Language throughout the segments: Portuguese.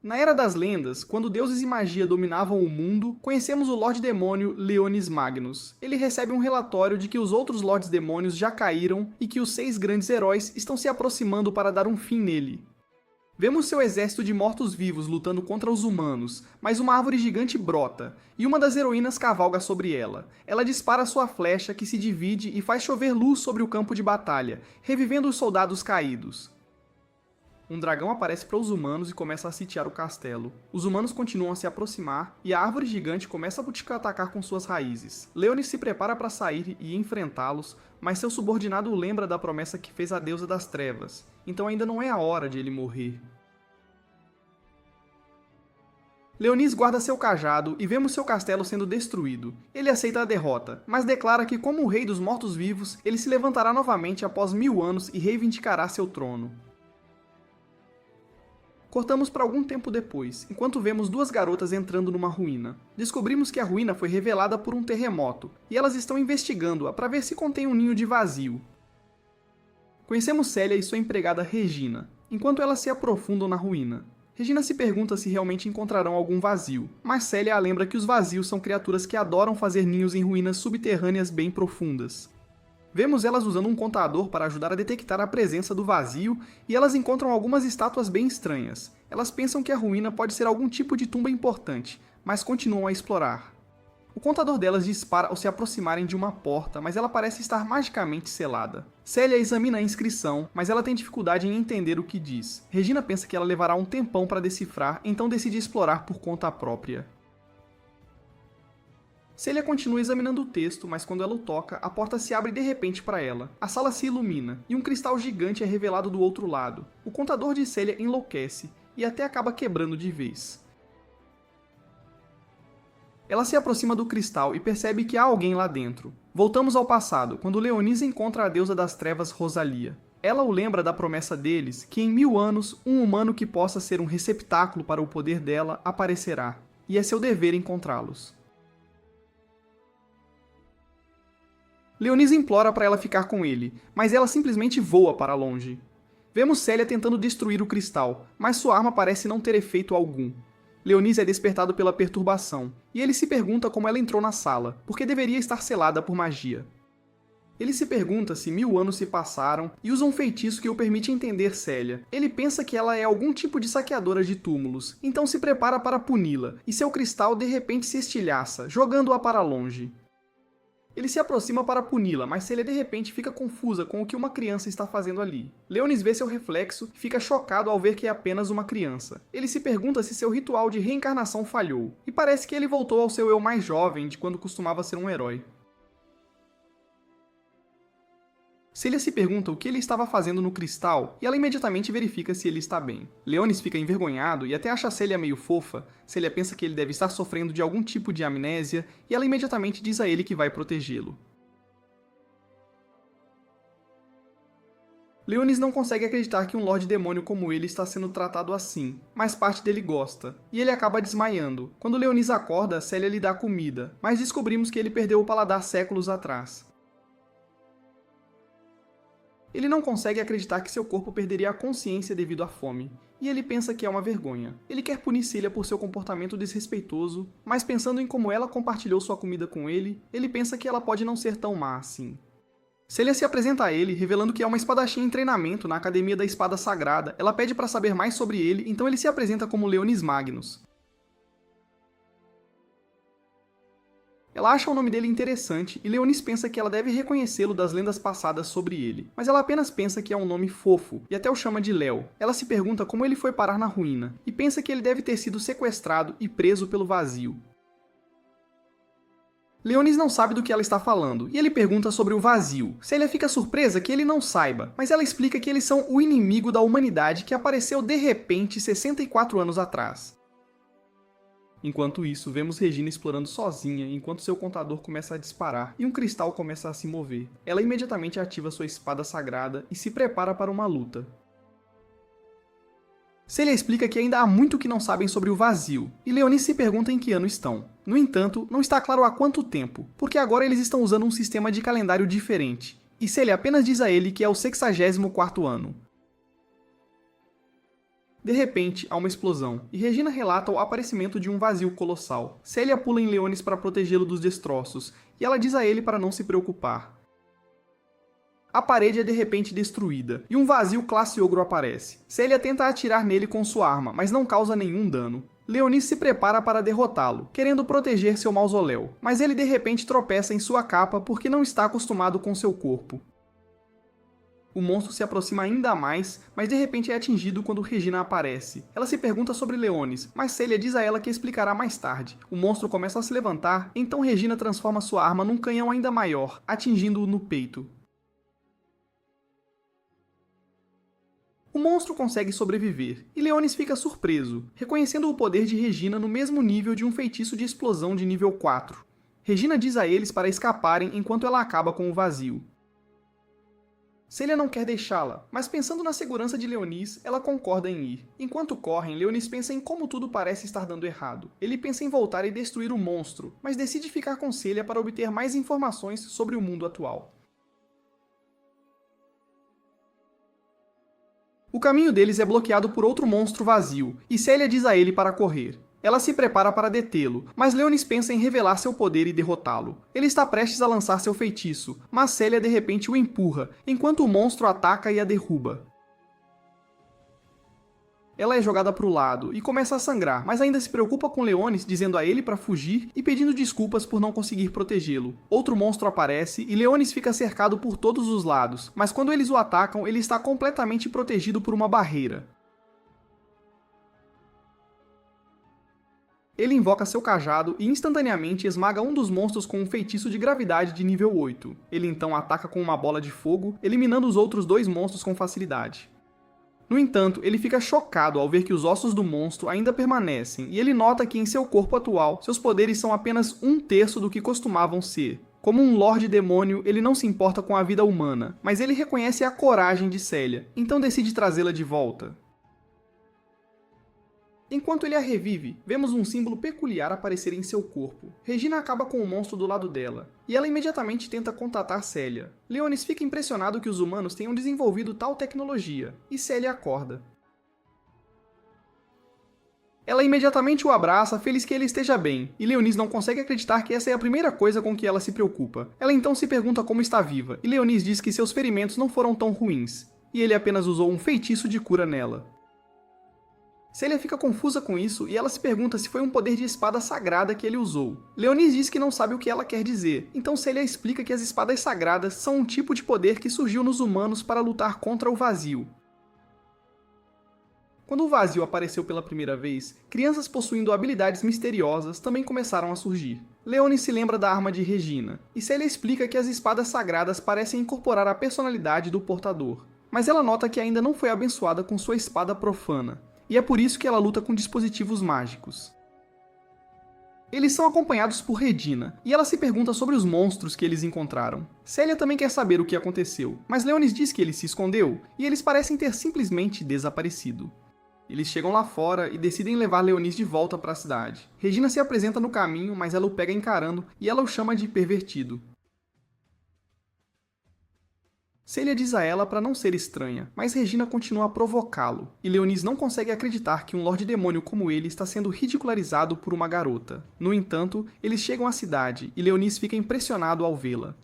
Na Era das Lendas, quando deuses e magia dominavam o mundo, conhecemos o Lorde Demônio Leonis Magnus. Ele recebe um relatório de que os outros Lordes Demônios já caíram e que os 6 grandes heróis estão se aproximando para dar um fim nele. Vemos seu exército de mortos-vivos lutando contra os humanos, mas uma árvore gigante brota, e uma das heroínas cavalga sobre ela. Ela dispara sua flecha, que se divide e faz chover luz sobre o campo de batalha, revivendo os soldados caídos. Um dragão aparece para os humanos e começa a sitiar o castelo. Os humanos continuam a se aproximar e a árvore gigante começa a atacar com suas raízes. Leonis se prepara para sair e enfrentá-los, mas seu subordinado o lembra da promessa que fez à deusa das trevas, então ainda não é a hora de ele morrer. Leonis guarda seu cajado e vemos seu castelo sendo destruído. Ele aceita a derrota, mas declara que como o rei dos mortos-vivos, ele se levantará novamente após 1000 anos e reivindicará seu trono. Cortamos para algum tempo depois, enquanto vemos 2 garotas entrando numa ruína. Descobrimos que a ruína foi revelada por um terremoto, e elas estão investigando-a para ver se contém um ninho de vazio. Conhecemos Célia e sua empregada Regina, enquanto elas se aprofundam na ruína. Regina se pergunta se realmente encontrarão algum vazio, mas Célia a lembra que os vazios são criaturas que adoram fazer ninhos em ruínas subterrâneas bem profundas. Vemos elas usando um contador para ajudar a detectar a presença do vazio e elas encontram algumas estátuas bem estranhas. Elas pensam que a ruína pode ser algum tipo de tumba importante, mas continuam a explorar. O contador delas dispara ao se aproximarem de uma porta, mas ela parece estar magicamente selada. Célia examina a inscrição, mas ela tem dificuldade em entender o que diz. Regina pensa que ela levará um tempão para decifrar, então decide explorar por conta própria. Célia continua examinando o texto, mas quando ela o toca, a porta se abre de repente para ela. A sala se ilumina, e um cristal gigante é revelado do outro lado. O contador de Célia enlouquece, e até acaba quebrando de vez. Ela se aproxima do cristal e percebe que há alguém lá dentro. Voltamos ao passado, quando Leonis encontra a deusa das trevas Rosalia. Ela o lembra da promessa deles, que em 1000 anos, um humano que possa ser um receptáculo para o poder dela aparecerá, e é seu dever encontrá-los. Leonis implora para ela ficar com ele, mas ela simplesmente voa para longe. Vemos Célia tentando destruir o cristal, mas sua arma parece não ter efeito algum. Leonis é despertado pela perturbação, e ele se pergunta como ela entrou na sala, porque deveria estar selada por magia. Ele se pergunta se 1000 anos se passaram e usa um feitiço que o permite entender Célia. Ele pensa que ela é algum tipo de saqueadora de túmulos, então se prepara para puni-la, e seu cristal de repente se estilhaça, jogando-a para longe. Ele se aproxima para puni-la, mas Célia de repente fica confusa com o que uma criança está fazendo ali. Leonis vê seu reflexo e fica chocado ao ver que é apenas uma criança. Ele se pergunta se seu ritual de reencarnação falhou, e parece que ele voltou ao seu eu mais jovem de quando costumava ser um herói. Célia se pergunta o que ele estava fazendo no cristal e ela imediatamente verifica se ele está bem. Leonis fica envergonhado e até acha Célia meio fofa. Célia pensa que ele deve estar sofrendo de algum tipo de amnésia e ela imediatamente diz a ele que vai protegê-lo. Leonis não consegue acreditar que um Lorde Demônio como ele está sendo tratado assim, mas parte dele gosta, e ele acaba desmaiando. Quando Leonis acorda, Célia lhe dá comida, mas descobrimos que ele perdeu o paladar séculos atrás. Ele não consegue acreditar que seu corpo perderia a consciência devido à fome, e ele pensa que é uma vergonha. Ele quer punir Célia por seu comportamento desrespeitoso, mas pensando em como ela compartilhou sua comida com ele, ele pensa que ela pode não ser tão má assim. Célia se apresenta a ele, revelando que é uma espadachim em treinamento na Academia da Espada Sagrada. Ela pede para saber mais sobre ele, então ele se apresenta como Leonis Magnus. Ela acha o nome dele interessante e Leonis pensa que ela deve reconhecê-lo das lendas passadas sobre ele, mas ela apenas pensa que é um nome fofo e até o chama de Léo. Ela se pergunta como ele foi parar na ruína e pensa que ele deve ter sido sequestrado e preso pelo vazio. Leonis não sabe do que ela está falando e ele pergunta sobre o vazio. Célia fica surpresa que ele não saiba, mas ela explica que eles são o inimigo da humanidade que apareceu de repente 64 anos atrás. Enquanto isso, vemos Regina explorando sozinha enquanto seu contador começa a disparar e um cristal começa a se mover. Ela imediatamente ativa sua espada sagrada e se prepara para uma luta. Célia explica que ainda há muito que não sabem sobre o vazio, e Leonis se pergunta em que ano estão. No entanto, não está claro há quanto tempo, porque agora eles estão usando um sistema de calendário diferente, e Célia apenas diz a ele que é o 64º ano. De repente, há uma explosão, e Regina relata o aparecimento de um vazio colossal. Celia pula em Leonis para protegê-lo dos destroços, e ela diz a ele para não se preocupar. A parede é de repente destruída, e um vazio classe ogro aparece. Celia tenta atirar nele com sua arma, mas não causa nenhum dano. Leonis se prepara para derrotá-lo, querendo proteger seu mausoléu, mas ele de repente tropeça em sua capa porque não está acostumado com seu corpo. O monstro se aproxima ainda mais, mas de repente é atingido quando Regina aparece. Ela se pergunta sobre Leonis, mas Celia diz a ela que explicará mais tarde. O monstro começa a se levantar, então Regina transforma sua arma num canhão ainda maior, atingindo-o no peito. O monstro consegue sobreviver, e Leonis fica surpreso, reconhecendo o poder de Regina no mesmo nível de um feitiço de explosão de nível 4. Regina diz a eles para escaparem enquanto ela acaba com o vazio. Celia não quer deixá-la, mas pensando na segurança de Leonis, ela concorda em ir. Enquanto correm, Leonis pensa em como tudo parece estar dando errado. Ele pensa em voltar e destruir o monstro, mas decide ficar com Celia para obter mais informações sobre o mundo atual. O caminho deles é bloqueado por outro monstro vazio, e Celia diz a ele para correr. Ela se prepara para detê-lo, mas Leonis pensa em revelar seu poder e derrotá-lo. Ele está prestes a lançar seu feitiço, mas Celia de repente o empurra, enquanto o monstro ataca e a derruba. Ela é jogada para o lado e começa a sangrar, mas ainda se preocupa com Leonis, dizendo a ele para fugir e pedindo desculpas por não conseguir protegê-lo. Outro monstro aparece e Leonis fica cercado por todos os lados, mas quando eles o atacam, ele está completamente protegido por uma barreira. Ele invoca seu cajado e instantaneamente esmaga um dos monstros com um feitiço de gravidade de nível 8. Ele então ataca com uma bola de fogo, eliminando os outros dois monstros com facilidade. No entanto, ele fica chocado ao ver que os ossos do monstro ainda permanecem, e ele nota que em seu corpo atual, seus poderes são apenas 1/3 do que costumavam ser. Como um Lorde Demônio, ele não se importa com a vida humana, mas ele reconhece a coragem de Celia, então decide trazê-la de volta. Enquanto ele a revive, vemos um símbolo peculiar aparecer em seu corpo. Regina acaba com o monstro do lado dela, e ela imediatamente tenta contatar Celia. Leonis fica impressionado que os humanos tenham desenvolvido tal tecnologia, e Celia acorda. Ela imediatamente o abraça, feliz que ele esteja bem, e Leonis não consegue acreditar que essa é a primeira coisa com que ela se preocupa. Ela então se pergunta como está viva, e Leonis diz que seus ferimentos não foram tão ruins, e ele apenas usou um feitiço de cura nela. Celia fica confusa com isso e ela se pergunta se foi um poder de espada sagrada que ele usou. Leonis diz que não sabe o que ela quer dizer, então Celia explica que as espadas sagradas são um tipo de poder que surgiu nos humanos para lutar contra o vazio. Quando o vazio apareceu pela primeira vez, crianças possuindo habilidades misteriosas também começaram a surgir. Leonis se lembra da arma de Regina, e Celia explica que as espadas sagradas parecem incorporar a personalidade do portador, mas ela nota que ainda não foi abençoada com sua espada profana. E é por isso que ela luta com dispositivos mágicos. Eles são acompanhados por Regina, e ela se pergunta sobre os monstros que eles encontraram. Celia também quer saber o que aconteceu, mas Leonis diz que ele se escondeu, e eles parecem ter simplesmente desaparecido. Eles chegam lá fora e decidem levar Leonis de volta para a cidade. Regina se apresenta no caminho, mas ela o pega encarando, e ela o chama de pervertido. Celia diz a ela para não ser estranha, mas Regina continua a provocá-lo, e Leonis não consegue acreditar que um Lorde Demônio como ele está sendo ridicularizado por uma garota. No entanto, eles chegam à cidade, e Leonis fica impressionado ao vê-la.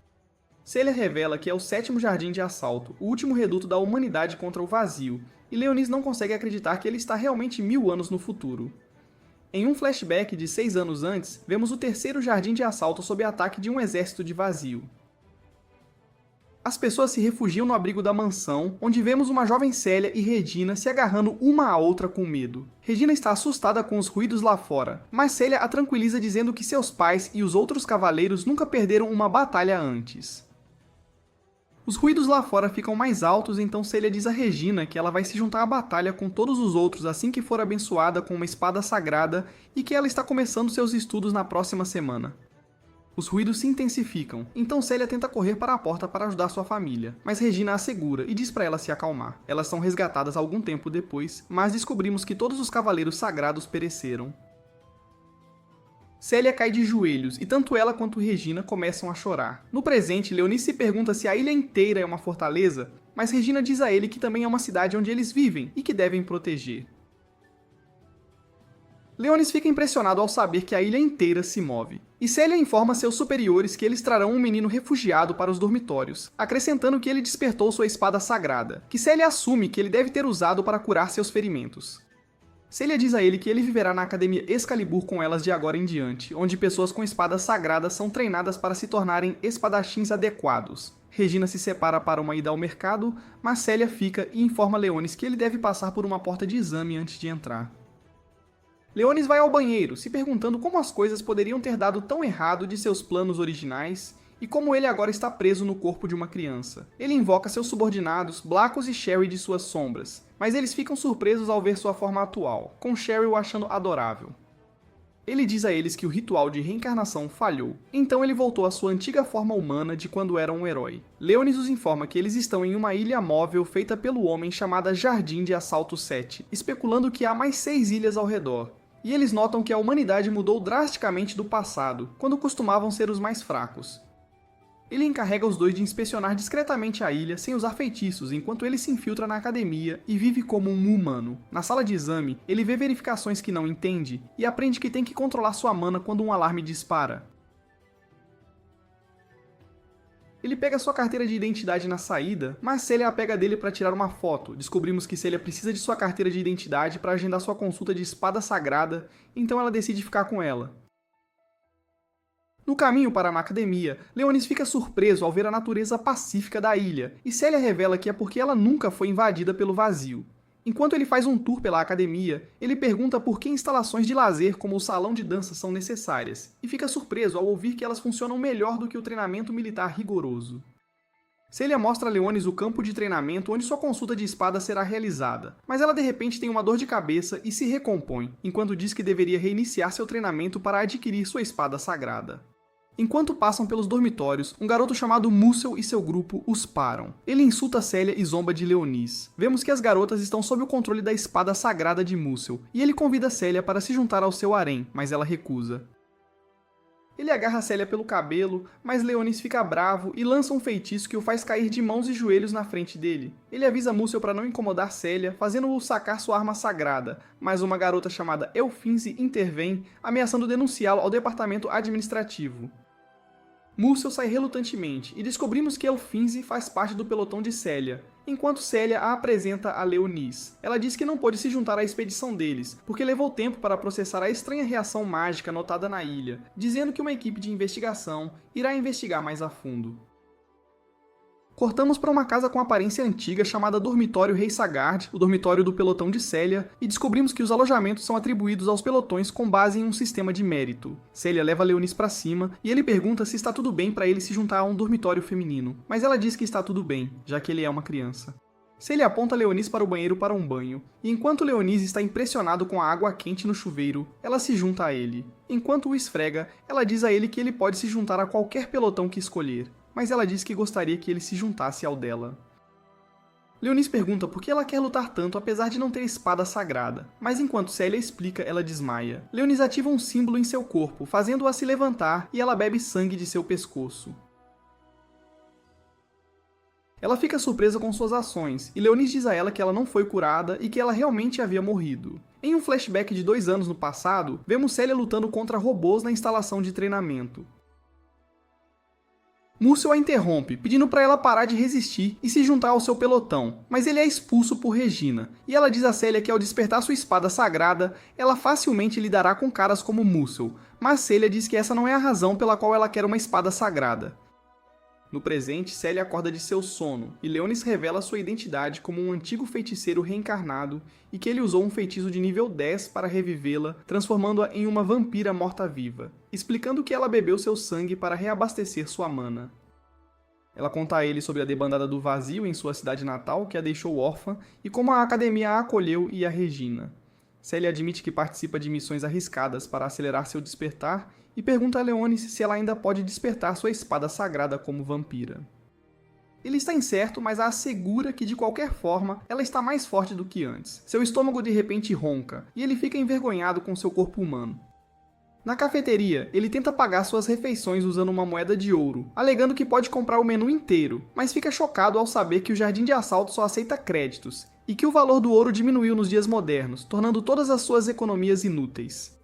Celia revela que é o 7º Jardim de Assalto, o último reduto da humanidade contra o vazio, e Leonis não consegue acreditar que ele está realmente 1000 anos no futuro. Em um flashback de 6 anos antes, vemos o 3º Jardim de Assalto sob ataque de um exército de vazio. As pessoas se refugiam no abrigo da mansão, onde vemos uma jovem Celia e Regina se agarrando uma à outra com medo. Regina está assustada com os ruídos lá fora, mas Celia a tranquiliza dizendo que seus pais e os outros cavaleiros nunca perderam uma batalha antes. Os ruídos lá fora ficam mais altos, então Celia diz a Regina que ela vai se juntar à batalha com todos os outros assim que for abençoada com uma espada sagrada e que ela está começando seus estudos na próxima semana. Os ruídos se intensificam, então Celia tenta correr para a porta para ajudar sua família, mas Regina a segura e diz para ela se acalmar. Elas são resgatadas algum tempo depois, mas descobrimos que todos os cavaleiros sagrados pereceram. Celia cai de joelhos e tanto ela quanto Regina começam a chorar. No presente, Leonis se pergunta se a ilha inteira é uma fortaleza, mas Regina diz a ele que também é uma cidade onde eles vivem e que devem proteger. Leonis fica impressionado ao saber que a ilha inteira se move. E Celia informa seus superiores que eles trarão um menino refugiado para os dormitórios, acrescentando que ele despertou sua espada sagrada, que Celia assume que ele deve ter usado para curar seus ferimentos. Celia diz a ele que ele viverá na Academia Excalibur com elas de agora em diante, onde pessoas com espadas sagradas são treinadas para se tornarem espadachins adequados. Regina se separa para uma ida ao mercado, mas Celia fica e informa Leonis que ele deve passar por uma porta de exame antes de entrar. Leonis vai ao banheiro, se perguntando como as coisas poderiam ter dado tão errado de seus planos originais e como ele agora está preso no corpo de uma criança. Ele invoca seus subordinados, Blacos e Sherry de suas sombras, mas eles ficam surpresos ao ver sua forma atual, com Sherry o achando adorável. Ele diz a eles que o ritual de reencarnação falhou, então ele voltou à sua antiga forma humana de quando era um herói. Leonis os informa que eles estão em uma ilha móvel feita pelo homem chamada Jardim de Assalto 7, especulando que há mais 6 ilhas ao redor. E eles notam que a humanidade mudou drasticamente do passado, quando costumavam ser os mais fracos. Ele encarrega os dois de inspecionar discretamente a ilha sem usar feitiços, enquanto ele se infiltra na academia e vive como um humano. Na sala de exame, ele vê verificações que não entende e aprende que tem que controlar sua mana quando um alarme dispara. Ele pega sua carteira de identidade na saída, mas Celia a pega dele para tirar uma foto. Descobrimos que Celia precisa de sua carteira de identidade para agendar sua consulta de espada sagrada, então ela decide ficar com ela. No caminho para a academia, Leonis fica surpreso ao ver a natureza pacífica da ilha, e Celia revela que é porque ela nunca foi invadida pelo vazio. Enquanto ele faz um tour pela academia, ele pergunta por que instalações de lazer como o salão de dança são necessárias, e fica surpreso ao ouvir que elas funcionam melhor do que o treinamento militar rigoroso. Celia mostra a Leonis o campo de treinamento onde sua consulta de espada será realizada, mas ela de repente tem uma dor de cabeça e se recompõe, enquanto diz que deveria reiniciar seu treinamento para adquirir sua espada sagrada. Enquanto passam pelos dormitórios, um garoto chamado Mussel e seu grupo os param. Ele insulta Celia e zomba de Leonis. Vemos que as garotas estão sob o controle da espada sagrada de Mussel, e ele convida Celia para se juntar ao seu harém, mas ela recusa. Ele agarra Celia pelo cabelo, mas Leonis fica bravo e lança um feitiço que o faz cair de mãos e joelhos na frente dele. Ele avisa Mussel para não incomodar Celia, fazendo-o sacar sua arma sagrada, mas uma garota chamada Elfinze intervém, ameaçando denunciá-lo ao departamento administrativo. Mussel sai relutantemente, e descobrimos que Elfinze faz parte do pelotão de Celia, enquanto Celia a apresenta a Leonis. Ela diz que não pôde se juntar à expedição deles, porque levou tempo para processar a estranha reação mágica notada na ilha, dizendo que uma equipe de investigação irá investigar mais a fundo. Cortamos para uma casa com aparência antiga chamada Dormitório Rei Sagard, o dormitório do pelotão de Celia, e descobrimos que os alojamentos são atribuídos aos pelotões com base em um sistema de mérito. Celia leva Leonis para cima, e ele pergunta se está tudo bem para ele se juntar a um dormitório feminino, mas ela diz que está tudo bem, já que ele é uma criança. Celia aponta Leonis para o banheiro para um banho, e enquanto Leonis está impressionado com a água quente no chuveiro, ela se junta a ele. Enquanto o esfrega, ela diz a ele que ele pode se juntar a qualquer pelotão que escolher, mas ela diz que gostaria que ele se juntasse ao dela. Leonis pergunta por que ela quer lutar tanto apesar de não ter espada sagrada, mas enquanto Celia explica, ela desmaia. Leonis ativa um símbolo em seu corpo, fazendo-a se levantar, e ela bebe sangue de seu pescoço. Ela fica surpresa com suas ações, e Leonis diz a ela que ela não foi curada e que ela realmente havia morrido. Em um flashback de 2 anos no passado, vemos Celia lutando contra robôs na instalação de treinamento. Mussel a interrompe, pedindo para ela parar de resistir e se juntar ao seu pelotão, mas ele é expulso por Regina, e ela diz a Celia que ao despertar sua espada sagrada, ela facilmente lidará com caras como Mussel, mas Celia diz que essa não é a razão pela qual ela quer uma espada sagrada. No presente, Celia acorda de seu sono, e Leonis revela sua identidade como um antigo feiticeiro reencarnado e que ele usou um feitiço de nível 10 para revivê-la, transformando-a em uma vampira morta-viva, explicando que ela bebeu seu sangue para reabastecer sua mana. Ela conta a ele sobre a debandada do vazio em sua cidade natal, que a deixou órfã, e como a academia a acolheu e a Regina. Celia admite que participa de missões arriscadas para acelerar seu despertar, e pergunta a Leonis se ela ainda pode despertar sua espada sagrada como vampira. Ele está incerto, mas a assegura que de qualquer forma ela está mais forte do que antes. Seu estômago de repente ronca, e ele fica envergonhado com seu corpo humano. Na cafeteria, ele tenta pagar suas refeições usando uma moeda de ouro, alegando que pode comprar o menu inteiro, mas fica chocado ao saber que o Jardim de Assalto só aceita créditos, e que o valor do ouro diminuiu nos dias modernos, tornando todas as suas economias inúteis.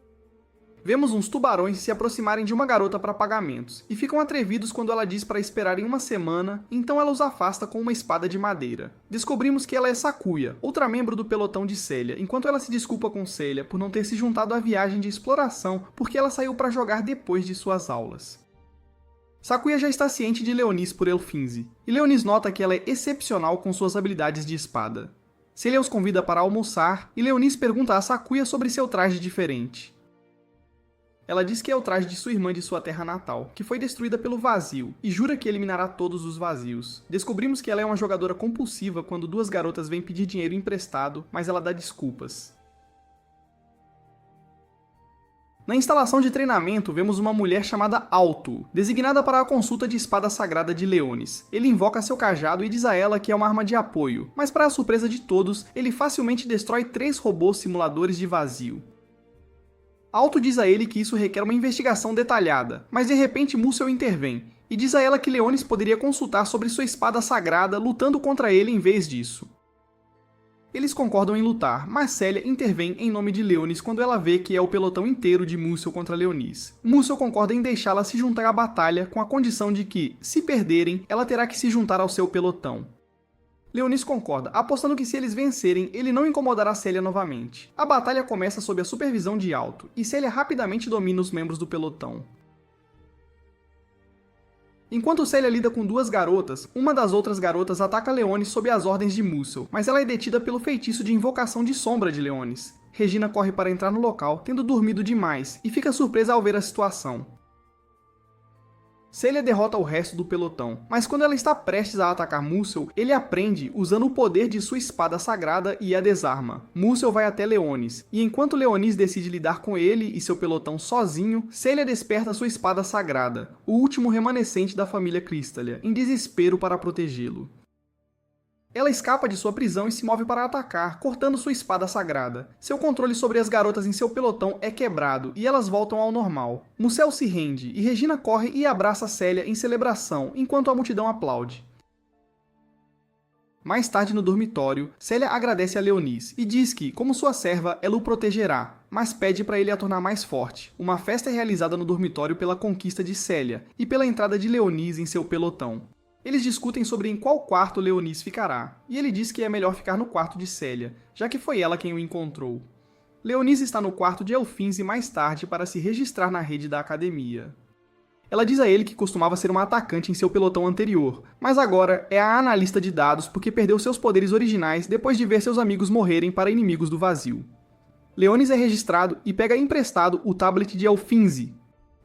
Vemos uns tubarões se aproximarem de uma garota para pagamentos, e ficam atrevidos quando ela diz para esperarem uma semana, então ela os afasta com uma espada de madeira. Descobrimos que ela é Sakuya, outra membro do pelotão de Celia, enquanto ela se desculpa com Celia por não ter se juntado à viagem de exploração porque ela saiu para jogar depois de suas aulas. Sakuya já está ciente de Leonis por Elfinze, e Leonis nota que ela é excepcional com suas habilidades de espada. Celia os convida para almoçar, e Leonis pergunta a Sakuya sobre seu traje diferente. Ela diz que é o traje de sua irmã de sua terra natal, que foi destruída pelo vazio, e jura que eliminará todos os vazios. Descobrimos que ela é uma jogadora compulsiva quando duas garotas vêm pedir dinheiro emprestado, mas ela dá desculpas. Na instalação de treinamento, vemos uma mulher chamada Alto, designada para a consulta de espada sagrada de Leonis. Ele invoca seu cajado e diz a ela que é uma arma de apoio, mas para a surpresa de todos, ele facilmente destrói 3 robôs simuladores de vazio. Alto diz a ele que isso requer uma investigação detalhada, mas de repente Musel intervém, e diz a ela que Leonis poderia consultar sobre sua espada sagrada lutando contra ele em vez disso. Eles concordam em lutar, mas Celia intervém em nome de Leonis quando ela vê que é o pelotão inteiro de Musel contra Leonis. Musel concorda em deixá-la se juntar à batalha com a condição de que, se perderem, ela terá que se juntar ao seu pelotão. Leonis concorda, apostando que se eles vencerem, ele não incomodará Celia novamente. A batalha começa sob a supervisão de Alto, e Celia rapidamente domina os membros do pelotão. Enquanto Celia lida com 2 garotas, uma das outras garotas ataca Leonis sob as ordens de Musel, mas ela é detida pelo feitiço de invocação de sombra de Leonis. Regina corre para entrar no local, tendo dormido demais, e fica surpresa ao ver a situação. Celia derrota o resto do pelotão, mas quando ela está prestes a atacar Musel, ele a prende usando o poder de sua espada sagrada e a desarma. Musel vai até Leonis, e enquanto Leonis decide lidar com ele e seu pelotão sozinho, Celia desperta sua espada sagrada, o último remanescente da família Crystalia, em desespero para protegê-lo. Ela escapa de sua prisão e se move para atacar, cortando sua espada sagrada. Seu controle sobre as garotas em seu pelotão é quebrado, e elas voltam ao normal. Musel se rende, e Regina corre e abraça Celia em celebração, enquanto a multidão aplaude. Mais tarde no dormitório, Celia agradece a Leonis, e diz que, como sua serva, ela o protegerá, mas pede para ele a tornar mais forte. Uma festa é realizada no dormitório pela conquista de Celia, e pela entrada de Leonis em seu pelotão. Eles discutem sobre em qual quarto Leonis ficará, e ele diz que é melhor ficar no quarto de Celia, já que foi ela quem o encontrou. Leonis está no quarto de Elfinze mais tarde para se registrar na rede da academia. Ela diz a ele que costumava ser uma atacante em seu pelotão anterior, mas agora é a analista de dados porque perdeu seus poderes originais depois de ver seus amigos morrerem para inimigos do vazio. Leonis é registrado e pega emprestado o tablet de Elfinze.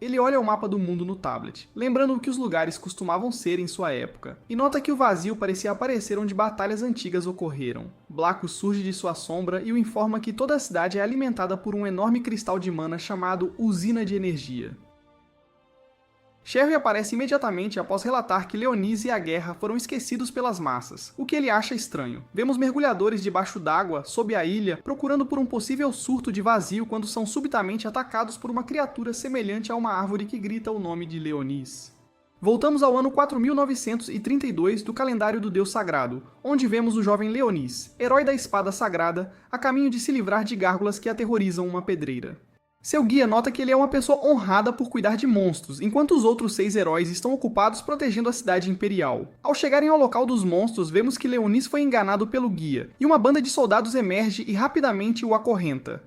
Ele olha o mapa do mundo no tablet, lembrando o que os lugares costumavam ser em sua época, e nota que o vazio parecia aparecer onde batalhas antigas ocorreram. Blaco surge de sua sombra e o informa que toda a cidade é alimentada por um enorme cristal de mana chamado Usina de Energia. Sherry aparece imediatamente após relatar que Leonis e a guerra foram esquecidos pelas massas, o que ele acha estranho. Vemos mergulhadores debaixo d'água, sob a ilha, procurando por um possível surto de vazio quando são subitamente atacados por uma criatura semelhante a uma árvore que grita o nome de Leonis. Voltamos ao ano 4932 do calendário do Deus Sagrado, onde vemos o jovem Leonis, herói da espada sagrada, a caminho de se livrar de gárgulas que aterrorizam uma pedreira. Seu guia nota que ele é uma pessoa honrada por cuidar de monstros, enquanto os outros 6 heróis estão ocupados protegendo a cidade imperial. Ao chegarem ao local dos monstros, vemos que Leonis foi enganado pelo guia, e uma banda de soldados emerge e rapidamente o acorrenta.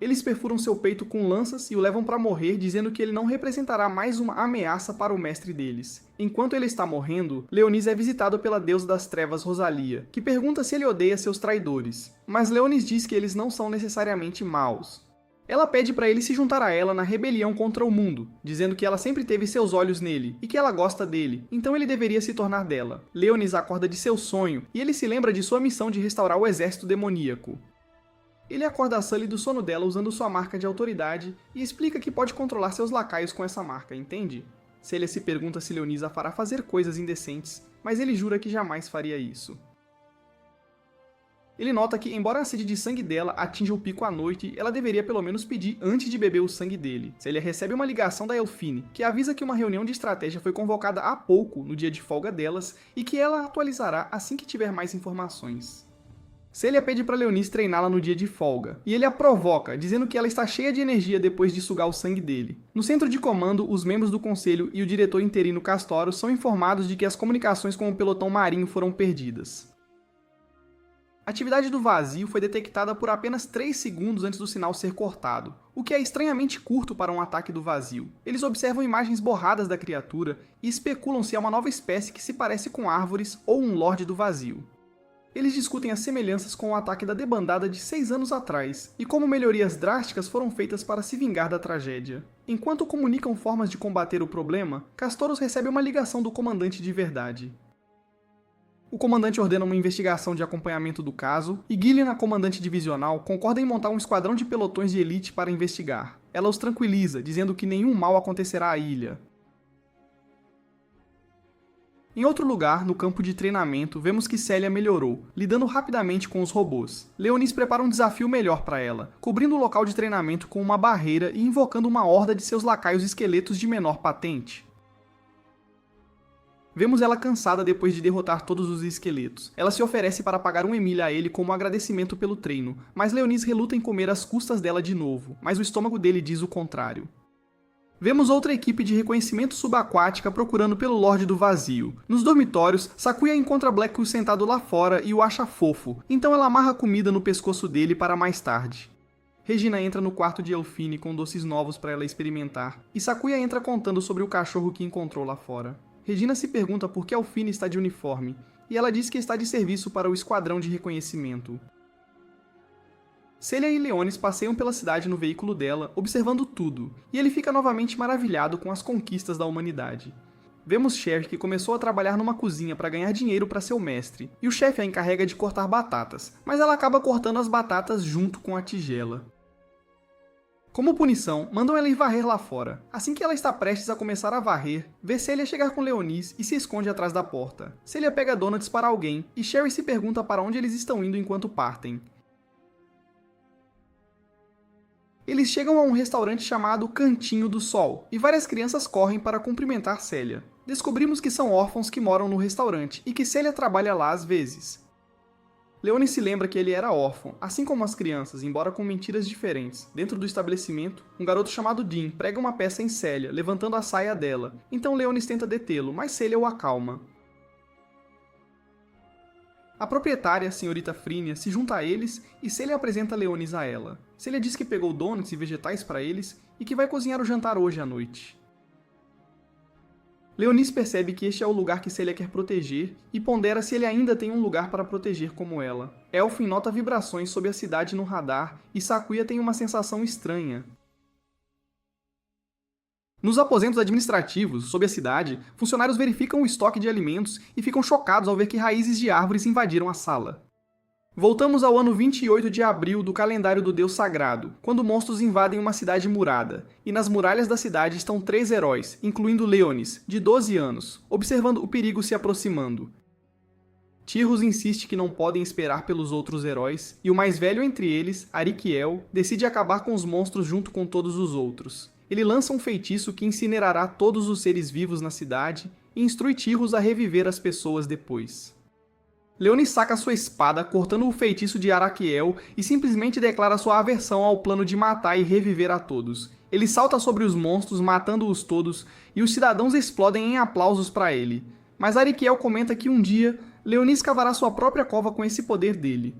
Eles perfuram seu peito com lanças e o levam para morrer, dizendo que ele não representará mais uma ameaça para o mestre deles. Enquanto ele está morrendo, Leonis é visitado pela deusa das trevas Rosalia, que pergunta se ele odeia seus traidores. Mas Leonis diz que eles não são necessariamente maus. Ela pede para ele se juntar a ela na rebelião contra o mundo, dizendo que ela sempre teve seus olhos nele e que ela gosta dele, então ele deveria se tornar dela. Leonis acorda de seu sonho e ele se lembra de sua missão de restaurar o exército demoníaco. Ele acorda a Sully do sono dela usando sua marca de autoridade e explica que pode controlar seus lacaios com essa marca, entende? Celia se pergunta se Leonis a fará fazer coisas indecentes, mas ele jura que jamais faria isso. Ele nota que, embora a sede de sangue dela atinja o pico à noite, ela deveria pelo menos pedir antes de beber o sangue dele. Celia recebe uma ligação da Elfine, que avisa que uma reunião de estratégia foi convocada há pouco, no dia de folga delas, e que ela atualizará assim que tiver mais informações. Celia pede para Leonis treiná-la no dia de folga, e ele a provoca, dizendo que ela está cheia de energia depois de sugar o sangue dele. No centro de comando, os membros do conselho e o diretor interino Castoro são informados de que as comunicações com o pelotão marinho foram perdidas. A atividade do vazio foi detectada por apenas 3 segundos antes do sinal ser cortado, o que é estranhamente curto para um ataque do vazio. Eles observam imagens borradas da criatura e especulam se é uma nova espécie que se parece com árvores ou um Lorde do Vazio. Eles discutem as semelhanças com o ataque da debandada de 6 anos atrás e como melhorias drásticas foram feitas para se vingar da tragédia. Enquanto comunicam formas de combater o problema, Castoros recebe uma ligação do comandante de verdade. O comandante ordena uma investigação de acompanhamento do caso, e Gillian, a comandante divisional, concorda em montar um esquadrão de pelotões de elite para investigar. Ela os tranquiliza, dizendo que nenhum mal acontecerá à ilha. Em outro lugar, no campo de treinamento, vemos que Celia melhorou, lidando rapidamente com os robôs. Leonis prepara um desafio melhor para ela, cobrindo o local de treinamento com uma barreira e invocando uma horda de seus lacaios esqueletos de menor patente. Vemos ela cansada depois de derrotar todos os esqueletos. Ela se oferece para pagar um Emília a ele como agradecimento pelo treino, mas Leonis reluta em comer às custas dela de novo, mas o estômago dele diz o contrário. Vemos outra equipe de reconhecimento subaquática procurando pelo Lorde do Vazio. Nos dormitórios, Sakuya encontra Blackwell sentado lá fora e o acha fofo, então ela amarra comida no pescoço dele para mais tarde. Regina entra no quarto de Elfine com doces novos para ela experimentar, e Sakuya entra contando sobre o cachorro que encontrou lá fora. Regina se pergunta por que Elfine está de uniforme, e ela diz que está de serviço para o esquadrão de reconhecimento. Celia e Leonis passeiam pela cidade no veículo dela, observando tudo, e ele fica novamente maravilhado com as conquistas da humanidade. Vemos Cher, que começou a trabalhar numa cozinha para ganhar dinheiro para seu mestre, e o chefe a encarrega de cortar batatas, mas ela acaba cortando as batatas junto com a tigela. Como punição, mandam ela ir varrer lá fora. Assim que ela está prestes a começar a varrer, vê Celia chegar com Leonis e se esconde atrás da porta. Celia pega donuts para alguém, e Sherry se pergunta para onde eles estão indo enquanto partem. Eles chegam a um restaurante chamado Cantinho do Sol, e várias crianças correm para cumprimentar Celia. Descobrimos que são órfãos que moram no restaurante, e que Celia trabalha lá às vezes. Leonis se lembra que ele era órfão, assim como as crianças, embora com mentiras diferentes. Dentro do estabelecimento, um garoto chamado Dean prega uma peça em Celia, levantando a saia dela. Então Leonis tenta detê-lo, mas Celia o acalma. A proprietária, a senhorita Frínia, se junta a eles e Celia apresenta Leonis a ela. Celia diz que pegou donuts e vegetais para eles e que vai cozinhar o jantar hoje à noite. Leonis percebe que este é o lugar que Celia quer proteger e pondera se ele ainda tem um lugar para proteger como ela. Elfin nota vibrações sob a cidade no radar e Sakuya tem uma sensação estranha. Nos aposentos administrativos, sob a cidade, funcionários verificam o estoque de alimentos e ficam chocados ao ver que raízes de árvores invadiram a sala. Voltamos ao ano 28 de abril do calendário do Deus Sagrado, quando monstros invadem uma cidade murada, e nas muralhas da cidade estão 3 heróis, incluindo Leonis, de 12 anos, observando o perigo se aproximando. Tyrrus insiste que não podem esperar pelos outros heróis, e o mais velho entre eles, Arikiel, decide acabar com os monstros junto com todos os outros. Ele lança um feitiço que incinerará todos os seres vivos na cidade e instrui Tyrrus a reviver as pessoas depois. Leonis saca sua espada, cortando o feitiço de Arakiel e simplesmente declara sua aversão ao plano de matar e reviver a todos. Ele salta sobre os monstros, matando-os todos, e os cidadãos explodem em aplausos para ele. Mas Arikiel comenta que um dia, Leonis cavará sua própria cova com esse poder dele.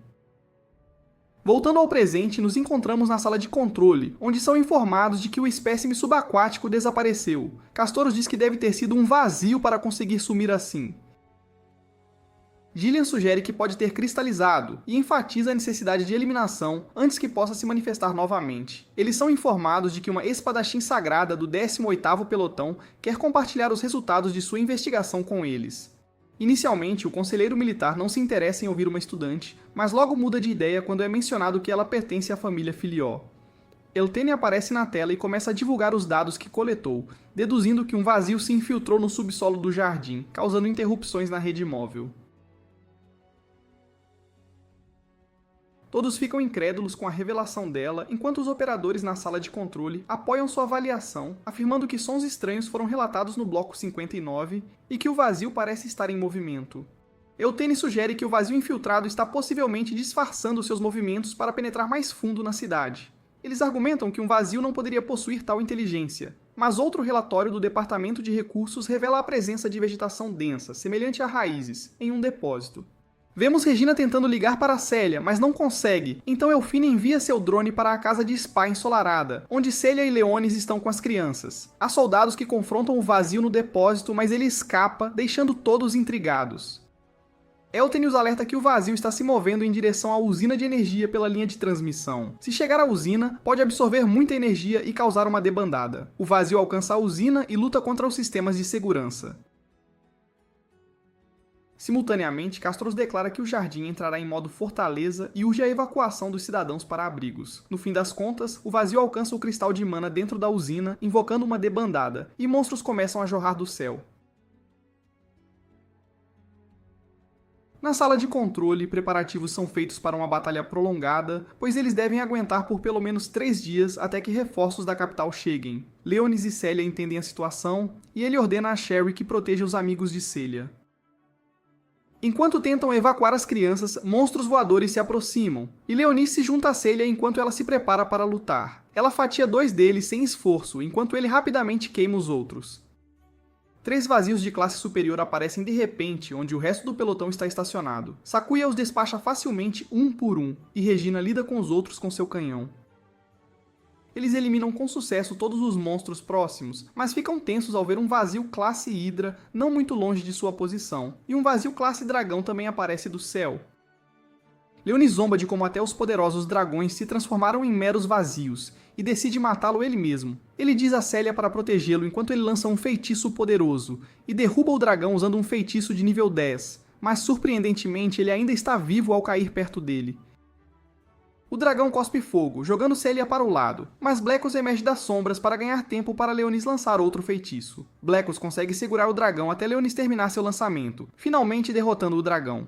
Voltando ao presente, nos encontramos na sala de controle, onde são informados de que o espécime subaquático desapareceu. Castoros diz que deve ter sido um vazio para conseguir sumir assim. Gillian sugere que pode ter cristalizado e enfatiza a necessidade de eliminação antes que possa se manifestar novamente. Eles são informados de que uma espadachim sagrada do 18º pelotão quer compartilhar os resultados de sua investigação com eles. Inicialmente, o conselheiro militar não se interessa em ouvir uma estudante, mas logo muda de ideia quando é mencionado que ela pertence à família Filió. Eltene aparece na tela e começa a divulgar os dados que coletou, deduzindo que um vazio se infiltrou no subsolo do jardim, causando interrupções na rede móvel. Todos ficam incrédulos com a revelação dela, enquanto os operadores na sala de controle apoiam sua avaliação, afirmando que sons estranhos foram relatados no bloco 59 e que o vazio parece estar em movimento. Eugênio sugere que o vazio infiltrado está possivelmente disfarçando seus movimentos para penetrar mais fundo na cidade. Eles argumentam que um vazio não poderia possuir tal inteligência, mas outro relatório do Departamento de Recursos revela a presença de vegetação densa, semelhante a raízes, em um depósito. Vemos Regina tentando ligar para Célia, mas não consegue, então Elfine envia seu drone para a casa de Spa ensolarada, onde Célia e Leonis estão com as crianças. Há soldados que confrontam o vazio no depósito, mas ele escapa, deixando todos intrigados. Eugênio os alerta que o vazio está se movendo em direção à usina de energia pela linha de transmissão. Se chegar à usina, pode absorver muita energia e causar uma debandada. O vazio alcança a usina e luta contra os sistemas de segurança. Simultaneamente, Castros declara que o jardim entrará em modo fortaleza e urge a evacuação dos cidadãos para abrigos. No fim das contas, o vazio alcança o cristal de mana dentro da usina, invocando uma debandada, e monstros começam a jorrar do céu. Na sala de controle, preparativos são feitos para uma batalha prolongada, pois eles devem aguentar por pelo menos 3 dias até que reforços da capital cheguem. Leonis e Célia entendem a situação, e ele ordena a Sherry que proteja os amigos de Célia. Enquanto tentam evacuar as crianças, monstros voadores se aproximam, e Leonis se junta a Célia enquanto ela se prepara para lutar. Ela fatia 2 deles sem esforço, enquanto ele rapidamente queima os outros. 3 vazios de classe superior aparecem de repente, onde o resto do pelotão está estacionado. Sakuya os despacha facilmente um por um, e Regina lida com os outros com seu canhão. Eles eliminam com sucesso todos os monstros próximos, mas ficam tensos ao ver um vazio classe Hydra não muito longe de sua posição, e um vazio classe Dragão também aparece do céu. Leonis zomba de como até os poderosos dragões se transformaram em meros vazios, e decide matá-lo ele mesmo. Ele diz a Célia para protegê-lo enquanto ele lança um feitiço poderoso, e derruba o dragão usando um feitiço de nível 10, mas surpreendentemente ele ainda está vivo ao cair perto dele. O dragão cospe fogo, jogando Célia para o lado, mas Blackos emerge das sombras para ganhar tempo para Leonis lançar outro feitiço. Blackos consegue segurar o dragão até Leonis terminar seu lançamento, finalmente derrotando o dragão.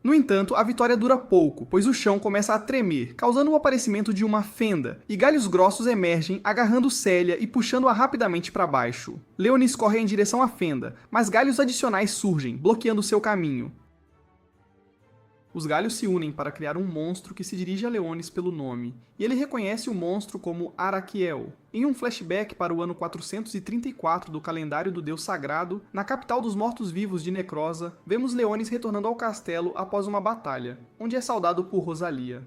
No entanto, a vitória dura pouco, pois o chão começa a tremer, causando o aparecimento de uma fenda, e galhos grossos emergem, agarrando Célia e puxando-a rapidamente para baixo. Leonis corre em direção à fenda, mas galhos adicionais surgem, bloqueando seu caminho. Os galhos se unem para criar um monstro que se dirige a Leonis pelo nome, e ele reconhece o monstro como Araquiel. Em um flashback para o ano 434 do calendário do Deus Sagrado, na capital dos mortos-vivos de Necrosa, vemos Leonis retornando ao castelo após uma batalha, onde é saudado por Rosalia.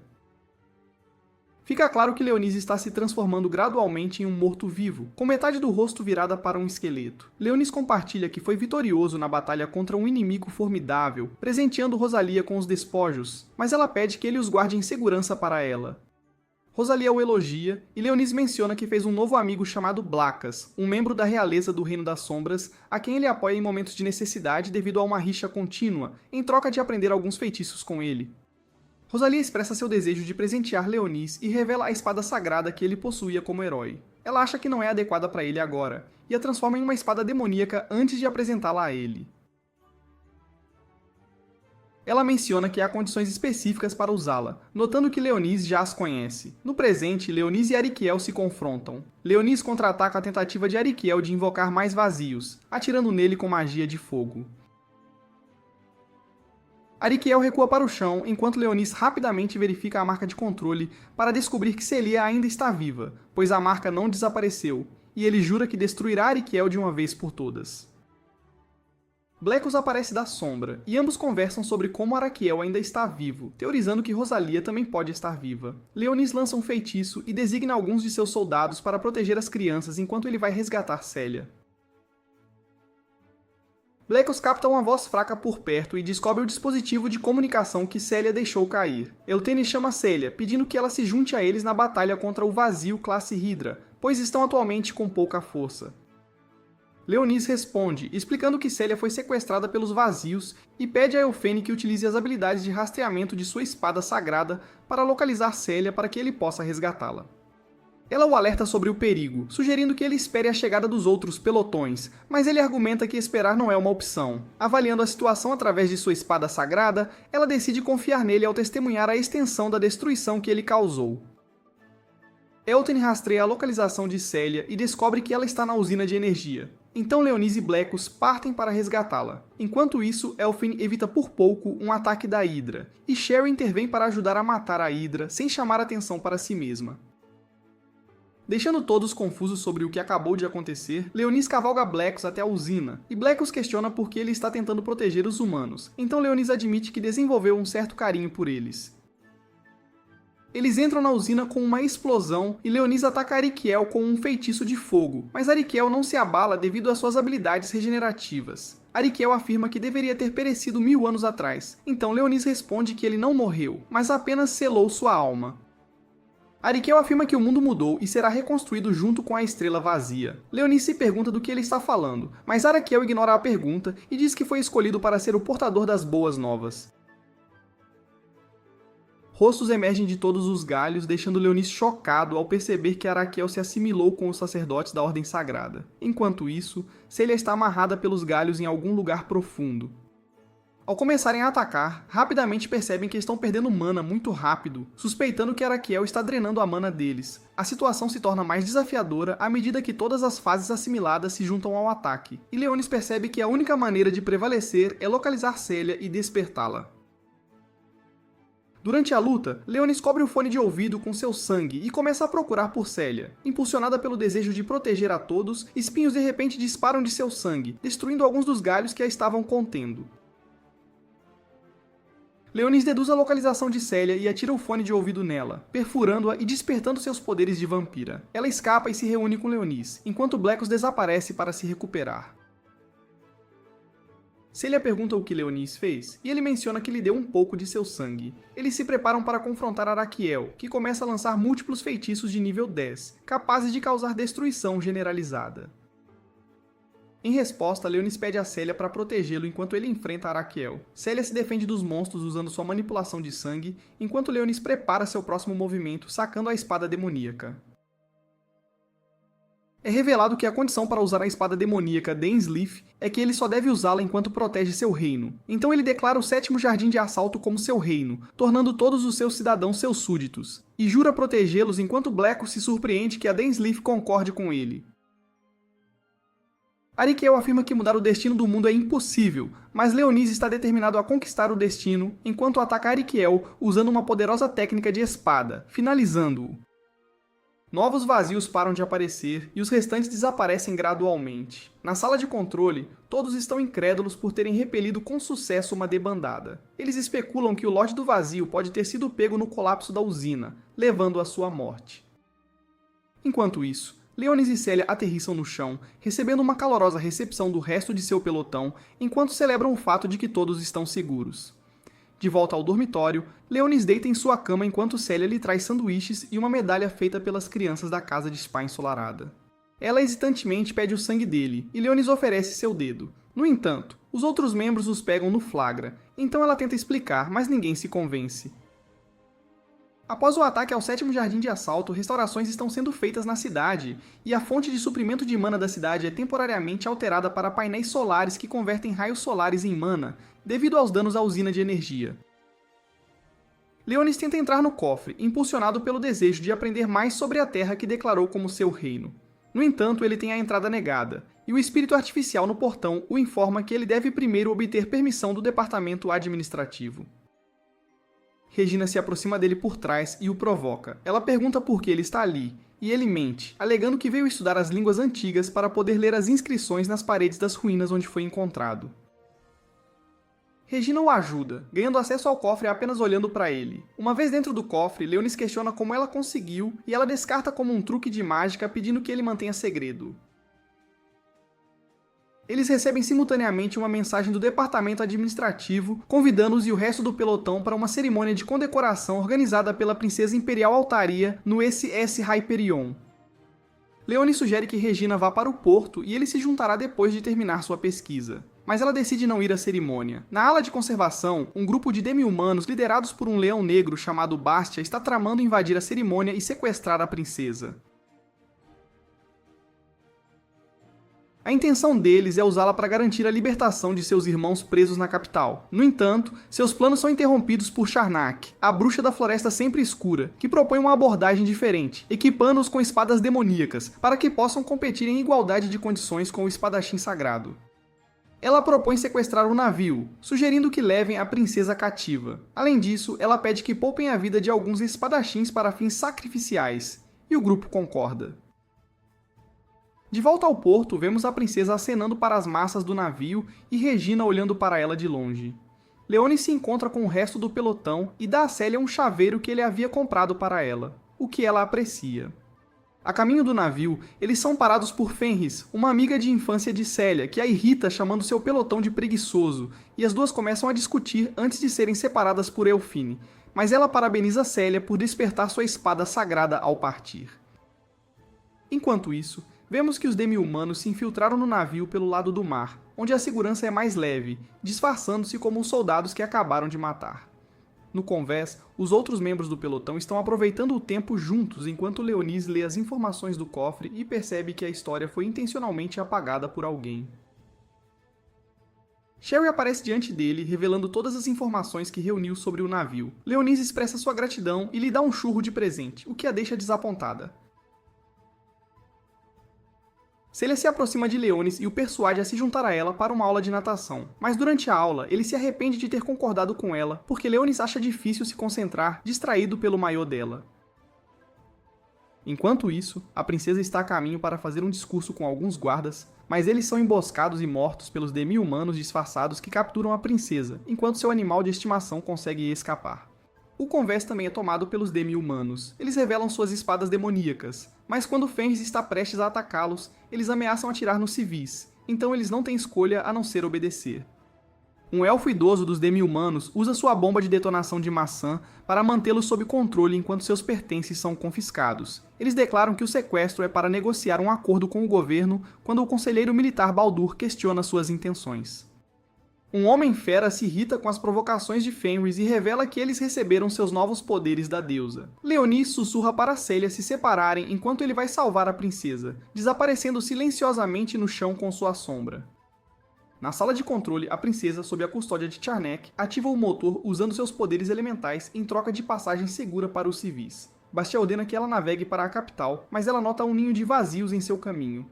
Fica claro que Leonis está se transformando gradualmente em um morto-vivo, com metade do rosto virada para um esqueleto. Leonis compartilha que foi vitorioso na batalha contra um inimigo formidável, presenteando Rosalia com os despojos, mas ela pede que ele os guarde em segurança para ela. Rosalia o elogia, e Leonis menciona que fez um novo amigo chamado Blacas, um membro da realeza do Reino das Sombras, a quem ele apoia em momentos de necessidade devido a uma rixa contínua, em troca de aprender alguns feitiços com ele. Rosalia expressa seu desejo de presentear Leonis e revela a espada sagrada que ele possuía como herói. Ela acha que não é adequada para ele agora, e a transforma em uma espada demoníaca antes de apresentá-la a ele. Ela menciona que há condições específicas para usá-la, notando que Leonis já as conhece. No presente, Leonis e Ariquiel se confrontam. Leonis contra-ataca a tentativa de Ariquiel de invocar mais vazios, atirando nele com magia de fogo. Ariquiel recua para o chão, enquanto Leonis rapidamente verifica a marca de controle para descobrir que Celia ainda está viva, pois a marca não desapareceu, e ele jura que destruirá Ariquiel de uma vez por todas. Blackos aparece da sombra, e ambos conversam sobre como Araquiel ainda está vivo, teorizando que Rosalia também pode estar viva. Leonis lança um feitiço e designa alguns de seus soldados para proteger as crianças enquanto ele vai resgatar Célia. Blackos capta uma voz fraca por perto e descobre o dispositivo de comunicação que Célia deixou cair. Eugênio chama Célia, pedindo que ela se junte a eles na batalha contra o vazio classe Hydra, pois estão atualmente com pouca força. Leonis responde, explicando que Célia foi sequestrada pelos vazios e pede a Eugênio que utilize as habilidades de rastreamento de sua espada sagrada para localizar Célia para que ele possa resgatá-la. Ela o alerta sobre o perigo, sugerindo que ele espere a chegada dos outros pelotões, mas ele argumenta que esperar não é uma opção. Avaliando a situação através de sua espada sagrada, ela decide confiar nele ao testemunhar a extensão da destruição que ele causou. Elten rastreia a localização de Celia e descobre que ela está na usina de energia. Então Leonis e Blecos partem para resgatá-la. Enquanto isso, Elfin evita por pouco um ataque da Hydra, e Sherry intervém para ajudar a matar a Hydra sem chamar atenção para si mesma. Deixando todos confusos sobre o que acabou de acontecer, Leonis cavalga Blecos até a usina, e Blecos questiona por que ele está tentando proteger os humanos, então Leonis admite que desenvolveu um certo carinho por eles. Eles entram na usina com uma explosão e Leonis ataca Arikiel com um feitiço de fogo, mas Arikiel não se abala devido às suas habilidades regenerativas. Arikiel afirma que deveria ter perecido 1000 anos atrás, então Leonis responde que ele não morreu, mas apenas selou sua alma. Arikiel afirma que o mundo mudou e será reconstruído junto com a estrela vazia. Leonis se pergunta do que ele está falando, mas Arikiel ignora a pergunta e diz que foi escolhido para ser o portador das boas novas. Rostos emergem de todos os galhos, deixando Leonis chocado ao perceber que Arakiel se assimilou com os sacerdotes da Ordem Sagrada. Enquanto isso, Celia está amarrada pelos galhos em algum lugar profundo. Ao começarem a atacar, rapidamente percebem que estão perdendo mana muito rápido, suspeitando que Arakiel está drenando a mana deles. A situação se torna mais desafiadora à medida que todas as fases assimiladas se juntam ao ataque, e Leonis percebe que a única maneira de prevalecer é localizar Celia e despertá-la. Durante a luta, Leonis cobre o fone de ouvido com seu sangue e começa a procurar por Celia. Impulsionada pelo desejo de proteger a todos, espinhos de repente disparam de seu sangue, destruindo alguns dos galhos que a estavam contendo. Leonis deduz a localização de Celia e atira o fone de ouvido nela, perfurando-a e despertando seus poderes de vampira. Ela escapa e se reúne com Leonis, enquanto Blecos desaparece para se recuperar. Celia pergunta o que Leonis fez, e ele menciona que lhe deu um pouco de seu sangue. Eles se preparam para confrontar Arakiel, que começa a lançar múltiplos feitiços de nível 10, capazes de causar destruição generalizada. Em resposta, Leonis pede a Celia para protegê-lo enquanto ele enfrenta Arakiel. Celia se defende dos monstros usando sua manipulação de sangue, enquanto Leonis prepara seu próximo movimento, sacando a espada demoníaca. É revelado que a condição para usar a espada demoníaca Dainsleif é que ele só deve usá-la enquanto protege seu reino. Então ele declara o 7º Jardim de Assalto como seu reino, tornando todos os seus cidadãos seus súditos, e jura protegê-los enquanto Blecos se surpreende que a Dainsleif concorde com ele. Arikiel afirma que mudar o destino do mundo é impossível, mas Leonis está determinado a conquistar o destino, enquanto ataca Arikiel usando uma poderosa técnica de espada, finalizando-o. Novos vazios param de aparecer e os restantes desaparecem gradualmente. Na sala de controle, todos estão incrédulos por terem repelido com sucesso uma debandada. Eles especulam que o lote do vazio pode ter sido pego no colapso da usina, levando à sua morte. Enquanto isso, Leonis e Celia aterrissam no chão, recebendo uma calorosa recepção do resto de seu pelotão, enquanto celebram o fato de que todos estão seguros. De volta ao dormitório, Leonis deita em sua cama enquanto Celia lhe traz sanduíches e uma medalha feita pelas crianças da casa de spa ensolarada. Ela hesitantemente pede o sangue dele, e Leonis oferece seu dedo. No entanto, os outros membros os pegam no flagra, então ela tenta explicar, mas ninguém se convence. Após o ataque ao 7º Jardim de Assalto, restaurações estão sendo feitas na cidade, e a fonte de suprimento de mana da cidade é temporariamente alterada para painéis solares que convertem raios solares em mana, devido aos danos à usina de energia. Leonis tenta entrar no cofre, impulsionado pelo desejo de aprender mais sobre a terra que declarou como seu reino. No entanto, ele tem a entrada negada, e o espírito artificial no portão o informa que ele deve primeiro obter permissão do departamento administrativo. Regina se aproxima dele por trás e o provoca. Ela pergunta por que ele está ali, e ele mente, alegando que veio estudar as línguas antigas para poder ler as inscrições nas paredes das ruínas onde foi encontrado. Regina o ajuda, ganhando acesso ao cofre apenas olhando para ele. Uma vez dentro do cofre, Leonis questiona como ela conseguiu e ela descarta como um truque de mágica pedindo que ele mantenha segredo. Eles recebem simultaneamente uma mensagem do departamento administrativo convidando-os e o resto do pelotão para uma cerimônia de condecoração organizada pela princesa imperial Altaria no SS Hyperion. Leonis sugere que Regina vá para o porto e ele se juntará depois de terminar sua pesquisa. Mas ela decide não ir à cerimônia. Na ala de conservação, um grupo de demi-humanos liderados por um leão negro chamado Bastia está tramando invadir a cerimônia e sequestrar a princesa. A intenção deles é usá-la para garantir a libertação de seus irmãos presos na capital. No entanto, seus planos são interrompidos por Charnak, a bruxa da Floresta Sempre Escura, que propõe uma abordagem diferente, equipando-os com espadas demoníacas, para que possam competir em igualdade de condições com o espadachim sagrado. Ela propõe sequestrar o navio, sugerindo que levem a princesa cativa. Além disso, ela pede que poupem a vida de alguns espadachins para fins sacrificiais, e o grupo concorda. De volta ao porto, vemos a princesa acenando para as massas do navio e Regina olhando para ela de longe. Leonis se encontra com o resto do pelotão e dá a Célia um chaveiro que ele havia comprado para ela, o que ela aprecia. A caminho do navio, eles são parados por Fenris, uma amiga de infância de Célia, que a irrita chamando seu pelotão de preguiçoso, e as duas começam a discutir antes de serem separadas por Elfine, mas ela parabeniza Célia por despertar sua espada sagrada ao partir. Enquanto isso, vemos que os demi-humanos se infiltraram no navio pelo lado do mar, onde a segurança é mais leve, disfarçando-se como os soldados que acabaram de matar. No convés, os outros membros do pelotão estão aproveitando o tempo juntos enquanto Leonis lê as informações do cofre e percebe que a história foi intencionalmente apagada por alguém. Sherry aparece diante dele, revelando todas as informações que reuniu sobre o navio. Leonis expressa sua gratidão e lhe dá um churro de presente, o que a deixa desapontada. Celia se aproxima de Leonis e o persuade a se juntar a ela para uma aula de natação. Mas durante a aula, ele se arrepende de ter concordado com ela, porque Leonis acha difícil se concentrar, distraído pelo maiô dela. Enquanto isso, a princesa está a caminho para fazer um discurso com alguns guardas, mas eles são emboscados e mortos pelos demi-humanos disfarçados que capturam a princesa, enquanto seu animal de estimação consegue escapar. O convés também é tomado pelos demi-humanos. Eles revelam suas espadas demoníacas, mas quando Fenris está prestes a atacá-los, eles ameaçam atirar nos civis, então eles não têm escolha a não ser obedecer. Um elfo idoso dos demi-humanos usa sua bomba de detonação de maçã para mantê-los sob controle enquanto seus pertences são confiscados. Eles declaram que o sequestro é para negociar um acordo com o governo quando o conselheiro militar Baldur questiona suas intenções. Um homem-fera se irrita com as provocações de Fenris e revela que eles receberam seus novos poderes da deusa. Leonis sussurra para Célia se separarem enquanto ele vai salvar a princesa, desaparecendo silenciosamente no chão com sua sombra. Na sala de controle, a princesa, sob a custódia de Charnek, ativa o motor usando seus poderes elementais em troca de passagem segura para os civis. Bastia ordena que ela navegue para a capital, mas ela nota um ninho de vazios em seu caminho.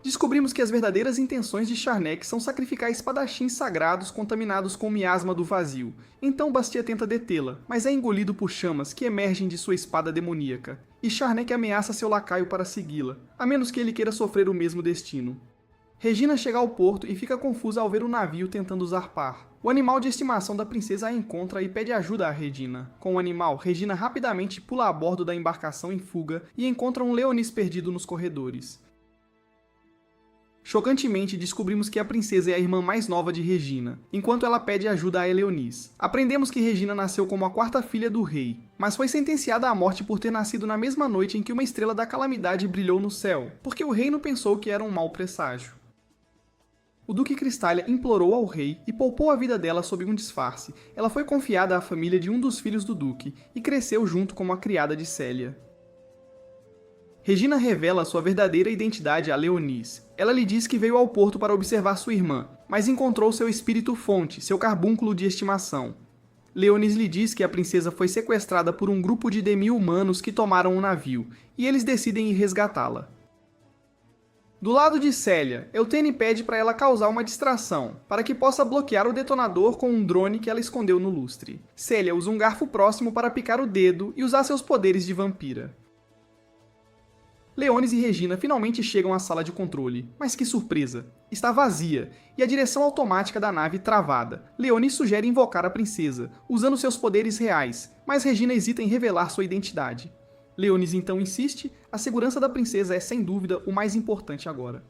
Descobrimos que as verdadeiras intenções de Charnek são sacrificar espadachins sagrados contaminados com o miasma do vazio. Então Bastia tenta detê-la, mas é engolido por chamas que emergem de sua espada demoníaca. E Charnek ameaça seu lacaio para segui-la, a menos que ele queira sofrer o mesmo destino. Regina chega ao porto e fica confusa ao ver o navio tentando zarpar. O animal de estimação da princesa a encontra e pede ajuda a Regina. Com o animal, Regina rapidamente pula a bordo da embarcação em fuga e encontra um Leonis perdido nos corredores. Chocantemente, descobrimos que a princesa é a irmã mais nova de Regina, enquanto ela pede ajuda a Eleonis. Aprendemos que Regina nasceu como a quarta filha do rei, mas foi sentenciada à morte por ter nascido na mesma noite em que uma estrela da calamidade brilhou no céu, porque o reino pensou que era um mau presságio. O Duque Crystallia implorou ao rei e poupou a vida dela sob um disfarce. Ela foi confiada à família de um dos filhos do duque e cresceu junto como a criada de Célia. Regina revela sua verdadeira identidade a Leonis. Ela lhe diz que veio ao porto para observar sua irmã, mas encontrou seu espírito-fonte, seu carbúnculo de estimação. Leonis lhe diz que a princesa foi sequestrada por um grupo de demi-humanos que tomaram o navio, e eles decidem ir resgatá-la. Do lado de Célia, Eltene pede para ela causar uma distração, para que possa bloquear o detonador com um drone que ela escondeu no lustre. Célia usa um garfo próximo para picar o dedo e usar seus poderes de vampira. Leonis e Regina finalmente chegam à sala de controle, mas que surpresa! Está vazia, e a direção automática da nave travada. Leonis sugere invocar a princesa, usando seus poderes reais, mas Regina hesita em revelar sua identidade. Leonis então insiste, a segurança da princesa é sem dúvida o mais importante agora.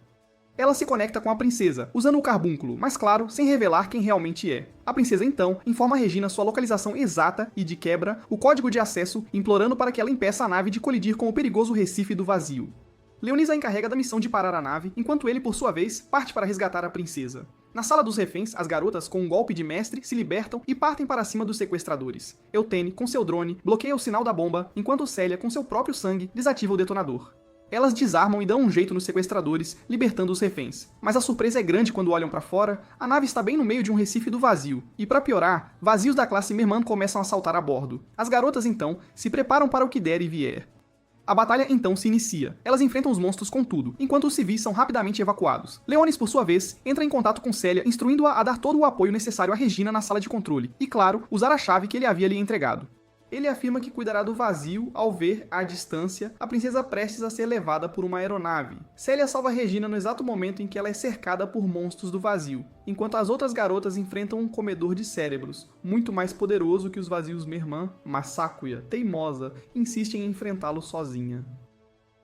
Ela se conecta com a princesa, usando o carbúnculo, mas claro, sem revelar quem realmente é. A princesa então informa a Regina sua localização exata e, de quebra, o código de acesso, implorando para que ela impeça a nave de colidir com o perigoso Recife do Vazio. Leonis a encarrega da missão de parar a nave, enquanto ele, por sua vez, parte para resgatar a princesa. Na sala dos reféns, as garotas, com um golpe de mestre, se libertam e partem para cima dos sequestradores. Eltene, com seu drone, bloqueia o sinal da bomba, enquanto Célia, com seu próprio sangue, desativa o detonador. Elas desarmam e dão um jeito nos sequestradores, libertando os reféns. Mas a surpresa é grande quando olham para fora, a nave está bem no meio de um recife do vazio. E para piorar, vazios da classe Merman começam a saltar a bordo. As garotas então se preparam para o que der e vier. A batalha então se inicia. Elas enfrentam os monstros com tudo, enquanto os civis são rapidamente evacuados. Leonis, por sua vez, entra em contato com Celia, instruindo-a a dar todo o apoio necessário a Regina na sala de controle, e claro, usar a chave que ele havia lhe entregado. Ele afirma que cuidará do vazio ao ver, à distância, a princesa prestes a ser levada por uma aeronave. Celia salva Regina no exato momento em que ela é cercada por monstros do vazio, enquanto as outras garotas enfrentam um comedor de cérebros, muito mais poderoso que os vazios Merman, mas Sakuya, teimosa, insiste em enfrentá-lo sozinha.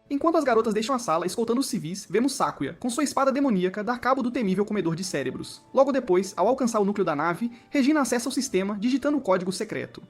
Enquanto as garotas deixam a sala, escoltando os civis, vemos Sakuya, com sua espada demoníaca, dar cabo do temível comedor de cérebros. Logo depois, ao alcançar o núcleo da nave, Regina acessa o sistema, digitando o código secreto.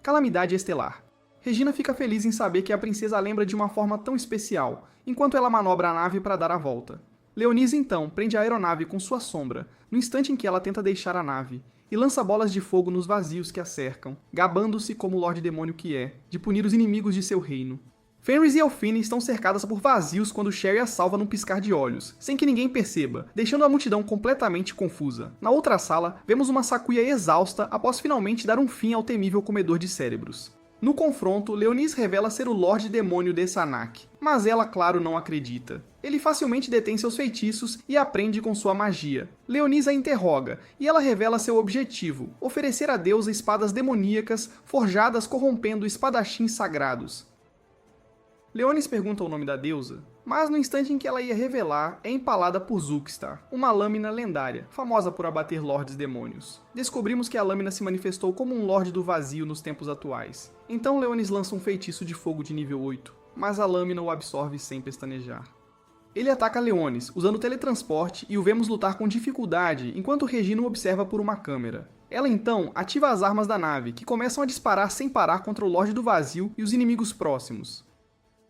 Calamidade estelar. Regina fica feliz em saber que a princesa a lembra de uma forma tão especial, enquanto ela manobra a nave para dar a volta. Leonis então prende a aeronave com sua sombra, no instante em que ela tenta deixar a nave, e lança bolas de fogo nos vazios que a cercam, gabando-se como o Lorde Demônio que é, de punir os inimigos de seu reino. Fenris e Elfine estão cercadas por vazios quando Sherry a salva num piscar de olhos, sem que ninguém perceba, deixando a multidão completamente confusa. Na outra sala, vemos uma Sakuya exausta após finalmente dar um fim ao temível comedor de cérebros. No confronto, Leonis revela ser o Lorde Demônio de Sanak, mas ela, claro, não acredita. Ele facilmente detém seus feitiços e aprende com sua magia. Leonis a interroga, e ela revela seu objetivo, oferecer à deusa espadas demoníacas forjadas corrompendo espadachins sagrados. Leonis pergunta o nome da deusa, mas no instante em que ela ia revelar, é empalada por Zulkstar, uma lâmina lendária, famosa por abater lordes demônios. Descobrimos que a lâmina se manifestou como um lorde do vazio nos tempos atuais. Então Leonis lança um feitiço de fogo de nível 8, mas a lâmina o absorve sem pestanejar. Ele ataca Leonis, usando teletransporte, e o vemos lutar com dificuldade, enquanto Regina o observa por uma câmera. Ela então ativa as armas da nave, que começam a disparar sem parar contra o Lorde do Vazio e os inimigos próximos.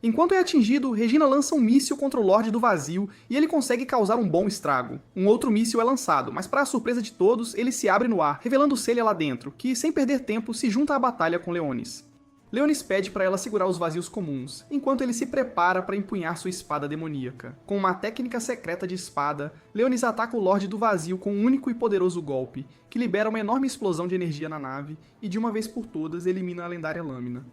Enquanto é atingido, Regina lança um míssil contra o Lorde do Vazio e ele consegue causar um bom estrago. Um outro míssil é lançado, mas para a surpresa de todos, ele se abre no ar, revelando Celia lá dentro, que, sem perder tempo, se junta à batalha com Leonis. Leonis pede para ela segurar os vazios comuns, enquanto ele se prepara para empunhar sua espada demoníaca. Com uma técnica secreta de espada, Leonis ataca o Lorde do Vazio com um único e poderoso golpe, que libera uma enorme explosão de energia na nave e, de uma vez por todas, elimina a lendária lâmina.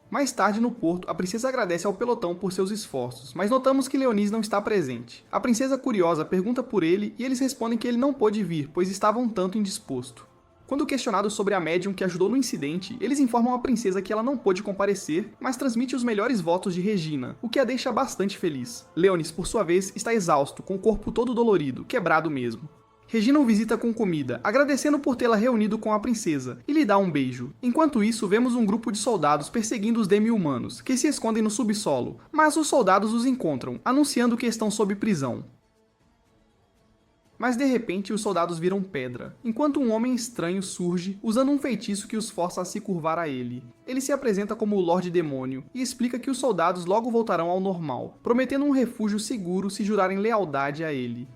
Mais tarde, no porto, a princesa agradece ao pelotão por seus esforços, mas notamos que Leonis não está presente. A princesa curiosa pergunta por ele e eles respondem que ele não pôde vir, pois estava um tanto indisposto. Quando questionados sobre a médium que ajudou no incidente, eles informam a princesa que ela não pôde comparecer, mas transmite os melhores votos de Regina, o que a deixa bastante feliz. Leonis, por sua vez, está exausto, com o corpo todo dolorido, quebrado mesmo. Regina o visita com comida, agradecendo por tê-la reunido com a princesa, e lhe dá um beijo. Enquanto isso, vemos um grupo de soldados perseguindo os demi-humanos, que se escondem no subsolo, mas os soldados os encontram, anunciando que estão sob prisão. Mas de repente os soldados viram pedra, enquanto um homem estranho surge, usando um feitiço que os força a se curvar a ele. Ele se apresenta como o Lorde Demônio, e explica que os soldados logo voltarão ao normal, prometendo um refúgio seguro se jurarem lealdade a ele.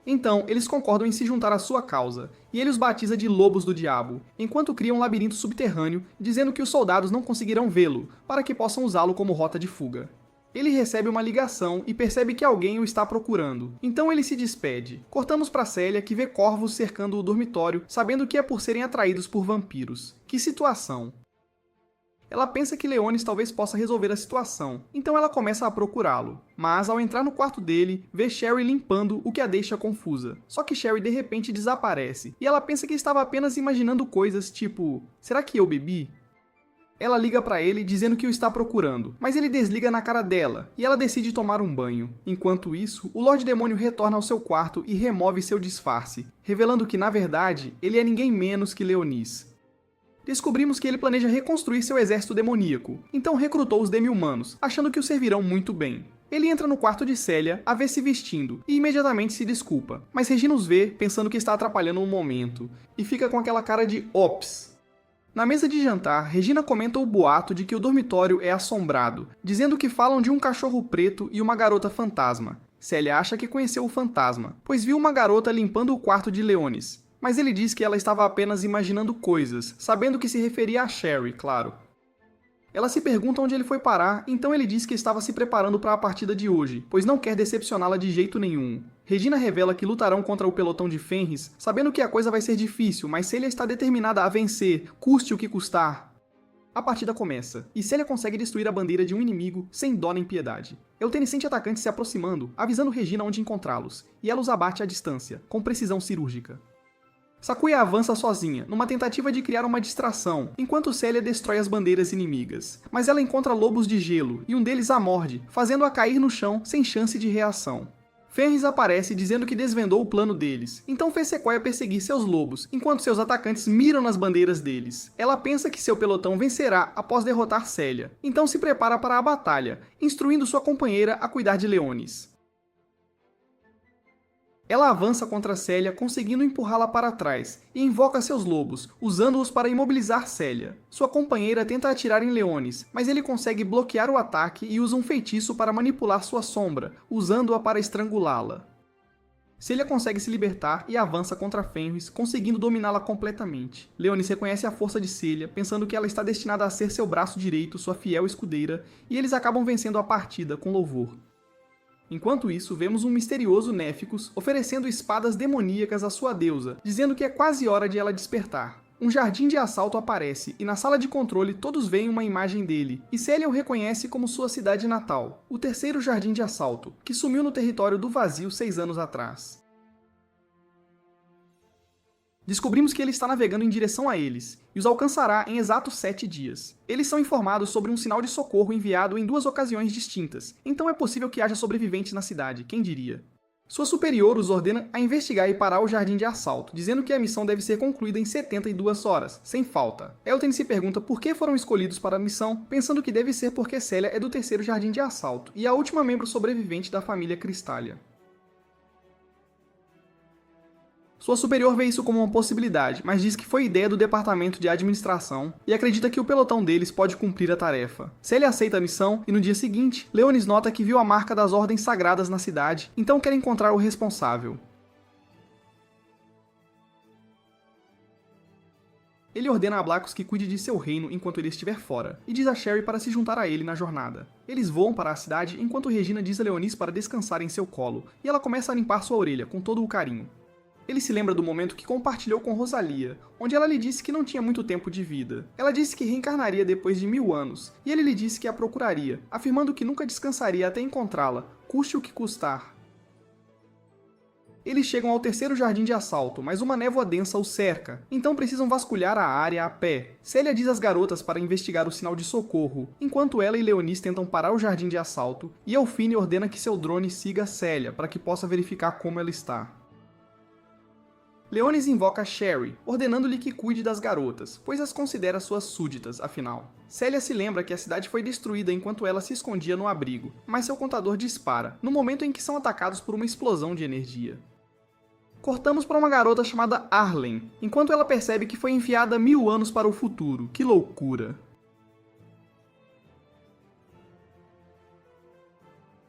Então, eles concordam em se juntar à sua causa, e ele os batiza de Lobos do Diabo, enquanto cria um labirinto subterrâneo, dizendo que os soldados não conseguirão vê-lo, para que possam usá-lo como rota de fuga. Ele recebe uma ligação e percebe que alguém o está procurando, então ele se despede. Cortamos para Celia, que vê corvos cercando o dormitório, sabendo que é por serem atraídos por vampiros. Que situação! Ela pensa que Leonis talvez possa resolver a situação, então ela começa a procurá-lo. Mas, ao entrar no quarto dele, vê Sherry limpando, o que a deixa confusa. Só que Sherry de repente desaparece, e ela pensa que estava apenas imaginando coisas tipo: será que eu bebi? Ela liga pra ele dizendo que o está procurando, mas ele desliga na cara dela, e ela decide tomar um banho. Enquanto isso, o Lorde Demônio retorna ao seu quarto e remove seu disfarce, revelando que, na verdade, ele é ninguém menos que Leonis. Descobrimos que ele planeja reconstruir seu exército demoníaco, então recrutou os demi-humanos, achando que o servirão muito bem. Ele entra no quarto de Celia, a vê se vestindo, e imediatamente se desculpa, mas Regina os vê, pensando que está atrapalhando o momento, e fica com aquela cara de ops. Na mesa de jantar, Regina comenta o boato de que o dormitório é assombrado, dizendo que falam de um cachorro preto e uma garota fantasma. Celia acha que conheceu o fantasma, pois viu uma garota limpando o quarto de Leonis. Mas ele diz que ela estava apenas imaginando coisas, sabendo que se referia a Sherry, claro. Ela se pergunta onde ele foi parar, então ele diz que estava se preparando para a partida de hoje, pois não quer decepcioná-la de jeito nenhum. Regina revela que lutarão contra o pelotão de Fenris, sabendo que a coisa vai ser difícil, mas Celia está determinada a vencer, custe o que custar. A partida começa, e Celia consegue destruir a bandeira de um inimigo sem dó nem piedade. Eltene sente atacantes se aproximando, avisando Regina onde encontrá-los, e ela os abate à distância, com precisão cirúrgica. Sakuya avança sozinha, numa tentativa de criar uma distração, enquanto Celia destrói as bandeiras inimigas. Mas ela encontra lobos de gelo, e um deles a morde, fazendo-a cair no chão sem chance de reação. Fenris aparece dizendo que desvendou o plano deles, então fez Sequoia perseguir seus lobos, enquanto seus atacantes miram nas bandeiras deles. Ela pensa que seu pelotão vencerá após derrotar Celia, então se prepara para a batalha, instruindo sua companheira a cuidar de Leonis. Ela avança contra Celia, conseguindo empurrá-la para trás, e invoca seus lobos, usando-os para imobilizar Celia. Sua companheira tenta atirar em Leonis, mas ele consegue bloquear o ataque e usa um feitiço para manipular sua sombra, usando-a para estrangulá-la. Celia consegue se libertar e avança contra Fenris, conseguindo dominá-la completamente. Leonis reconhece a força de Celia, pensando que ela está destinada a ser seu braço direito, sua fiel escudeira, e eles acabam vencendo a partida com louvor. Enquanto isso, vemos um misterioso Néficos oferecendo espadas demoníacas à sua deusa, dizendo que é quase hora de ela despertar. Um jardim de assalto aparece, e na sala de controle todos veem uma imagem dele, e Celia o reconhece como sua cidade natal, o terceiro jardim de assalto, que sumiu no território do Vazio 6 anos atrás. Descobrimos que ele está navegando em direção a eles, e os alcançará em exatos 7 dias. Eles são informados sobre um sinal de socorro enviado em 2 ocasiões distintas, então é possível que haja sobreviventes na cidade, quem diria. Sua superior os ordena a investigar e parar o jardim de assalto, dizendo que a missão deve ser concluída em 72 horas, sem falta. Elten se pergunta por que foram escolhidos para a missão, pensando que deve ser porque Celia é do terceiro jardim de assalto, e a última membro sobrevivente da família Cristália. Sua superior vê isso como uma possibilidade, mas diz que foi ideia do departamento de administração e acredita que o pelotão deles pode cumprir a tarefa. Celia aceita a missão e no dia seguinte, Leonis nota que viu a marca das ordens sagradas na cidade, então quer encontrar o responsável. Ele ordena a Blacos que cuide de seu reino enquanto ele estiver fora, e diz a Sherry para se juntar a ele na jornada. Eles voam para a cidade enquanto Regina diz a Leonis para descansar em seu colo, e ela começa a limpar sua orelha com todo o carinho. Ele se lembra do momento que compartilhou com Rosalia, onde ela lhe disse que não tinha muito tempo de vida. Ela disse que reencarnaria depois de 1000 anos, e ele lhe disse que a procuraria, afirmando que nunca descansaria até encontrá-la, custe o que custar. Eles chegam ao terceiro jardim de assalto, mas uma névoa densa os cerca, então precisam vasculhar a área a pé. Celia diz às garotas para investigar o sinal de socorro, enquanto ela e Leonis tentam parar o jardim de assalto, e Elfine ordena que seu drone siga Celia para que possa verificar como ela está. Leonis invoca Sherry, ordenando-lhe que cuide das garotas, pois as considera suas súditas, afinal. Celia se lembra que a cidade foi destruída enquanto ela se escondia no abrigo, mas seu contador dispara, no momento em que são atacados por uma explosão de energia. Cortamos para uma garota chamada Arlen, enquanto ela percebe que foi enviada 1000 anos para o futuro. Que loucura!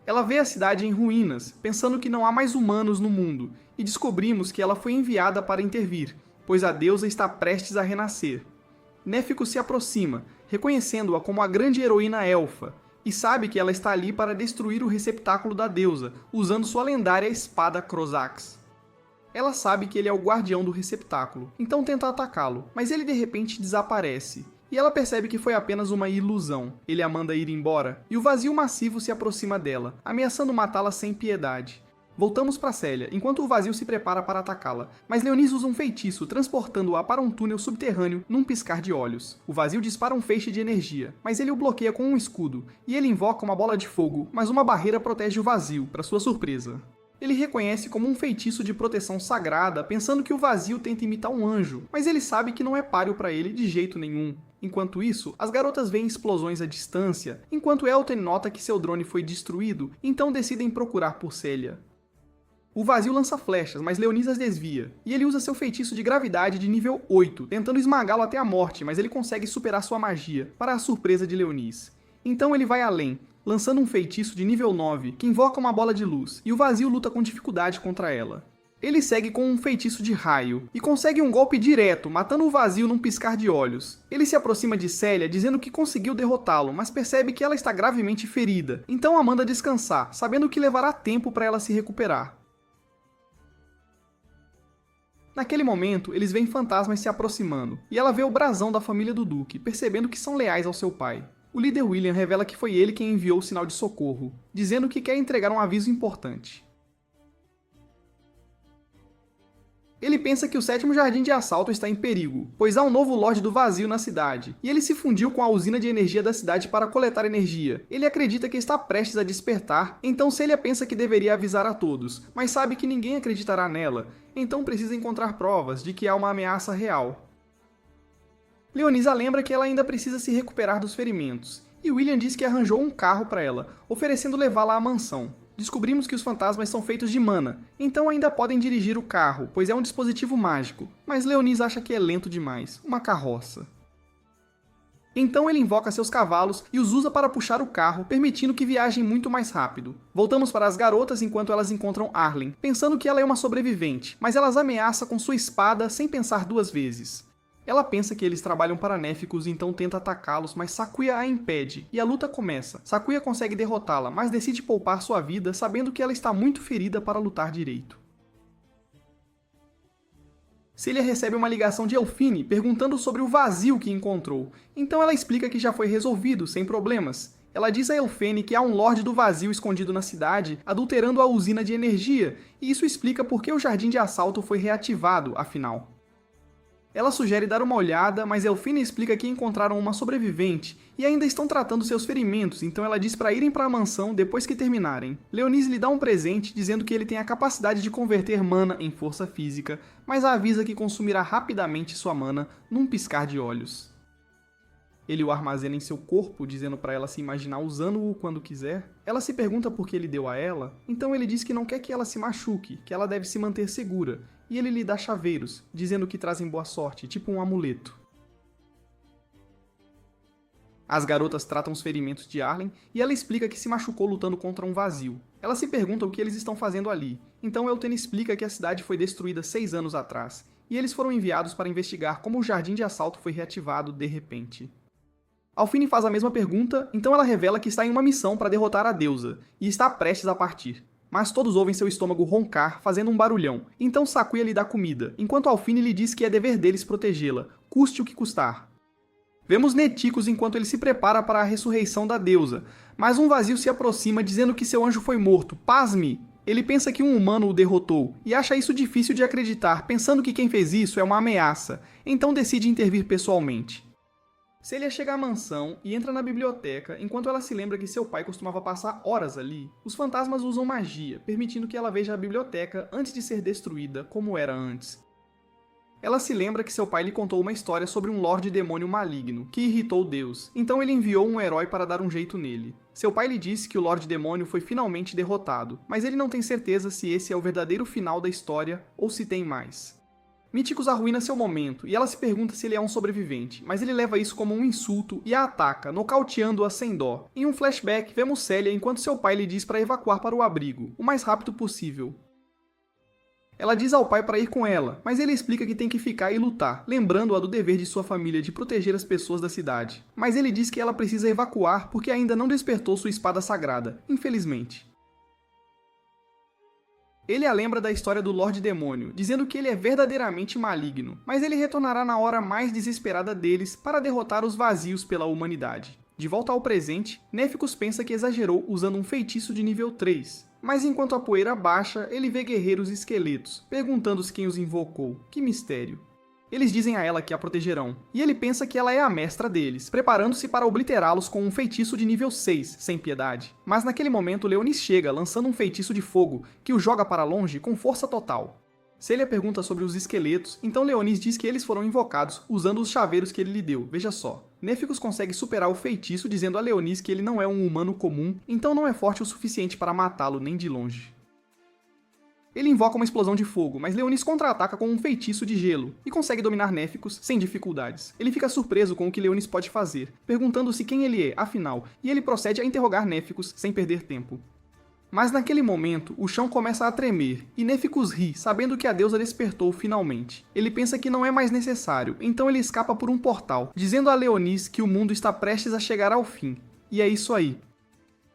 Ela vê a cidade em ruínas, pensando que não há mais humanos no mundo, e descobrimos que ela foi enviada para intervir, pois a deusa está prestes a renascer. Néficos se aproxima, reconhecendo-a como a grande heroína elfa, e sabe que ela está ali para destruir o receptáculo da deusa, usando sua lendária espada Crozax. Ela sabe que ele é o guardião do receptáculo, então tenta atacá-lo, mas ele de repente desaparece. E ela percebe que foi apenas uma ilusão. Ele a manda ir embora, e o vazio massivo se aproxima dela, ameaçando matá-la sem piedade. Voltamos para Celia, enquanto o vazio se prepara para atacá-la, mas Leonis usa um feitiço, transportando-a para um túnel subterrâneo num piscar de olhos. O vazio dispara um feixe de energia, mas ele o bloqueia com um escudo, e ele invoca uma bola de fogo, mas uma barreira protege o vazio, para sua surpresa. Ele reconhece como um feitiço de proteção sagrada, pensando que o vazio tenta imitar um anjo, mas ele sabe que não é páreo para ele de jeito nenhum. Enquanto isso, as garotas veem explosões à distância, enquanto Elton nota que seu drone foi destruído, então decidem procurar por Celia. O vazio lança flechas, mas Leonis as desvia, e ele usa seu feitiço de gravidade de nível 8, tentando esmagá-lo até a morte, mas ele consegue superar sua magia, para a surpresa de Leonis. Então ele vai além, lançando um feitiço de nível 9, que invoca uma bola de luz, e o vazio luta com dificuldade contra ela. Ele segue com um feitiço de raio, e consegue um golpe direto, matando o vazio num piscar de olhos. Ele se aproxima de Célia, dizendo que conseguiu derrotá-lo, mas percebe que ela está gravemente ferida, então a manda descansar, sabendo que levará tempo para ela se recuperar. Naquele momento, eles veem fantasmas se aproximando, e ela vê o brasão da família do Duque, percebendo que são leais ao seu pai. O líder William revela que foi ele quem enviou o sinal de socorro, dizendo que quer entregar um aviso importante. Ele pensa que o 7º Jardim de Assalto está em perigo, pois há um novo Lorde do Vazio na cidade, e ele se fundiu com a usina de energia da cidade para coletar energia. Ele acredita que está prestes a despertar, então Celia pensa que deveria avisar a todos, mas sabe que ninguém acreditará nela, então precisa encontrar provas de que há uma ameaça real. Leonisa lembra que ela ainda precisa se recuperar dos ferimentos, e William diz que arranjou um carro para ela, oferecendo levá-la à mansão. Descobrimos que os fantasmas são feitos de mana, então ainda podem dirigir o carro, pois é um dispositivo mágico, mas Leonis acha que é lento demais, uma carroça. Então ele invoca seus cavalos e os usa para puxar o carro, permitindo que viajem muito mais rápido. Voltamos para as garotas enquanto elas encontram Arlen, pensando que ela é uma sobrevivente, mas elas ameaçam com sua espada sem pensar duas vezes. Ela pensa que eles trabalham para Néficos e então tenta atacá-los, mas Sakuya a impede, e a luta começa. Sakuya consegue derrotá-la, mas decide poupar sua vida, sabendo que ela está muito ferida para lutar direito. Celia recebe uma ligação de Elfine, perguntando sobre o vazio que encontrou, então ela explica que já foi resolvido, sem problemas. Ela diz a Elfene que há um Lorde do Vazio escondido na cidade, adulterando a usina de energia, e isso explica por que o Jardim de Assalto foi reativado, afinal. Ela sugere dar uma olhada, mas Elfine explica que encontraram uma sobrevivente e ainda estão tratando seus ferimentos, então ela diz para irem para a mansão depois que terminarem. Leonis lhe dá um presente dizendo que ele tem a capacidade de converter mana em força física, mas a avisa que consumirá rapidamente sua mana num piscar de olhos. Ele o armazena em seu corpo, dizendo para ela se imaginar usando-o quando quiser. Ela se pergunta por que ele deu a ela, então ele diz que não quer que ela se machuque, que ela deve se manter segura, e ele lhe dá chaveiros, dizendo que trazem boa sorte, tipo um amuleto. As garotas tratam os ferimentos de Arlen, e ela explica que se machucou lutando contra um vazio. Ela se pergunta o que eles estão fazendo ali, então Eltene explica que a cidade foi destruída 6 anos atrás, e eles foram enviados para investigar como o Jardim de Assalto foi reativado de repente. Alfine faz a mesma pergunta, então ela revela que está em uma missão para derrotar a deusa, e está prestes a partir. Mas todos ouvem seu estômago roncar, fazendo um barulhão, então Sakuya lhe dá comida, enquanto Alfine lhe diz que é dever deles protegê-la, custe o que custar. Vemos Neticos enquanto ele se prepara para a ressurreição da deusa, mas um vazio se aproxima dizendo que seu anjo foi morto, pasme! Ele pensa que um humano o derrotou, e acha isso difícil de acreditar, pensando que quem fez isso é uma ameaça, então decide intervir pessoalmente. Celia chega à mansão e entra na biblioteca enquanto ela se lembra que seu pai costumava passar horas ali. Os fantasmas usam magia, permitindo que ela veja a biblioteca antes de ser destruída, como era antes. Ela se lembra que seu pai lhe contou uma história sobre um Lorde Demônio maligno, que irritou Deus, então ele enviou um herói para dar um jeito nele. Seu pai lhe disse que o Lorde Demônio foi finalmente derrotado, mas ele não tem certeza se esse é o verdadeiro final da história ou se tem mais. Míticos arruína seu momento, e ela se pergunta se ele é um sobrevivente, mas ele leva isso como um insulto e a ataca, nocauteando-a sem dó. Em um flashback, vemos Celia enquanto seu pai lhe diz para evacuar para o abrigo, o mais rápido possível. Ela diz ao pai para ir com ela, mas ele explica que tem que ficar e lutar, lembrando-a do dever de sua família de proteger as pessoas da cidade. Mas ele diz que ela precisa evacuar porque ainda não despertou sua espada sagrada, infelizmente. Ele a lembra da história do Lorde Demônio, dizendo que ele é verdadeiramente maligno, mas ele retornará na hora mais desesperada deles para derrotar os vazios pela humanidade. De volta ao presente, Néficos pensa que exagerou usando um feitiço de nível 3, mas enquanto a poeira baixa, ele vê guerreiros esqueletos, perguntando-se quem os invocou. Que mistério! Eles dizem a ela que a protegerão, e ele pensa que ela é a mestra deles, preparando-se para obliterá-los com um feitiço de nível 6, sem piedade. Mas naquele momento Leonis chega, lançando um feitiço de fogo, que o joga para longe com força total. Celia pergunta sobre os esqueletos, então Leonis diz que eles foram invocados, usando os chaveiros que ele lhe deu, veja só. Néficos consegue superar o feitiço, dizendo a Leonis que ele não é um humano comum, então não é forte o suficiente para matá-lo nem de longe. Ele invoca uma explosão de fogo, mas Leonis contra-ataca com um feitiço de gelo, e consegue dominar Néficos sem dificuldades. Ele fica surpreso com o que Leonis pode fazer, perguntando-se quem ele é, afinal, e ele procede a interrogar Néficos sem perder tempo. Mas naquele momento, o chão começa a tremer, e Néficos ri, sabendo que a deusa despertou finalmente. Ele pensa que não é mais necessário, então ele escapa por um portal, dizendo a Leonis que o mundo está prestes a chegar ao fim. E é isso aí.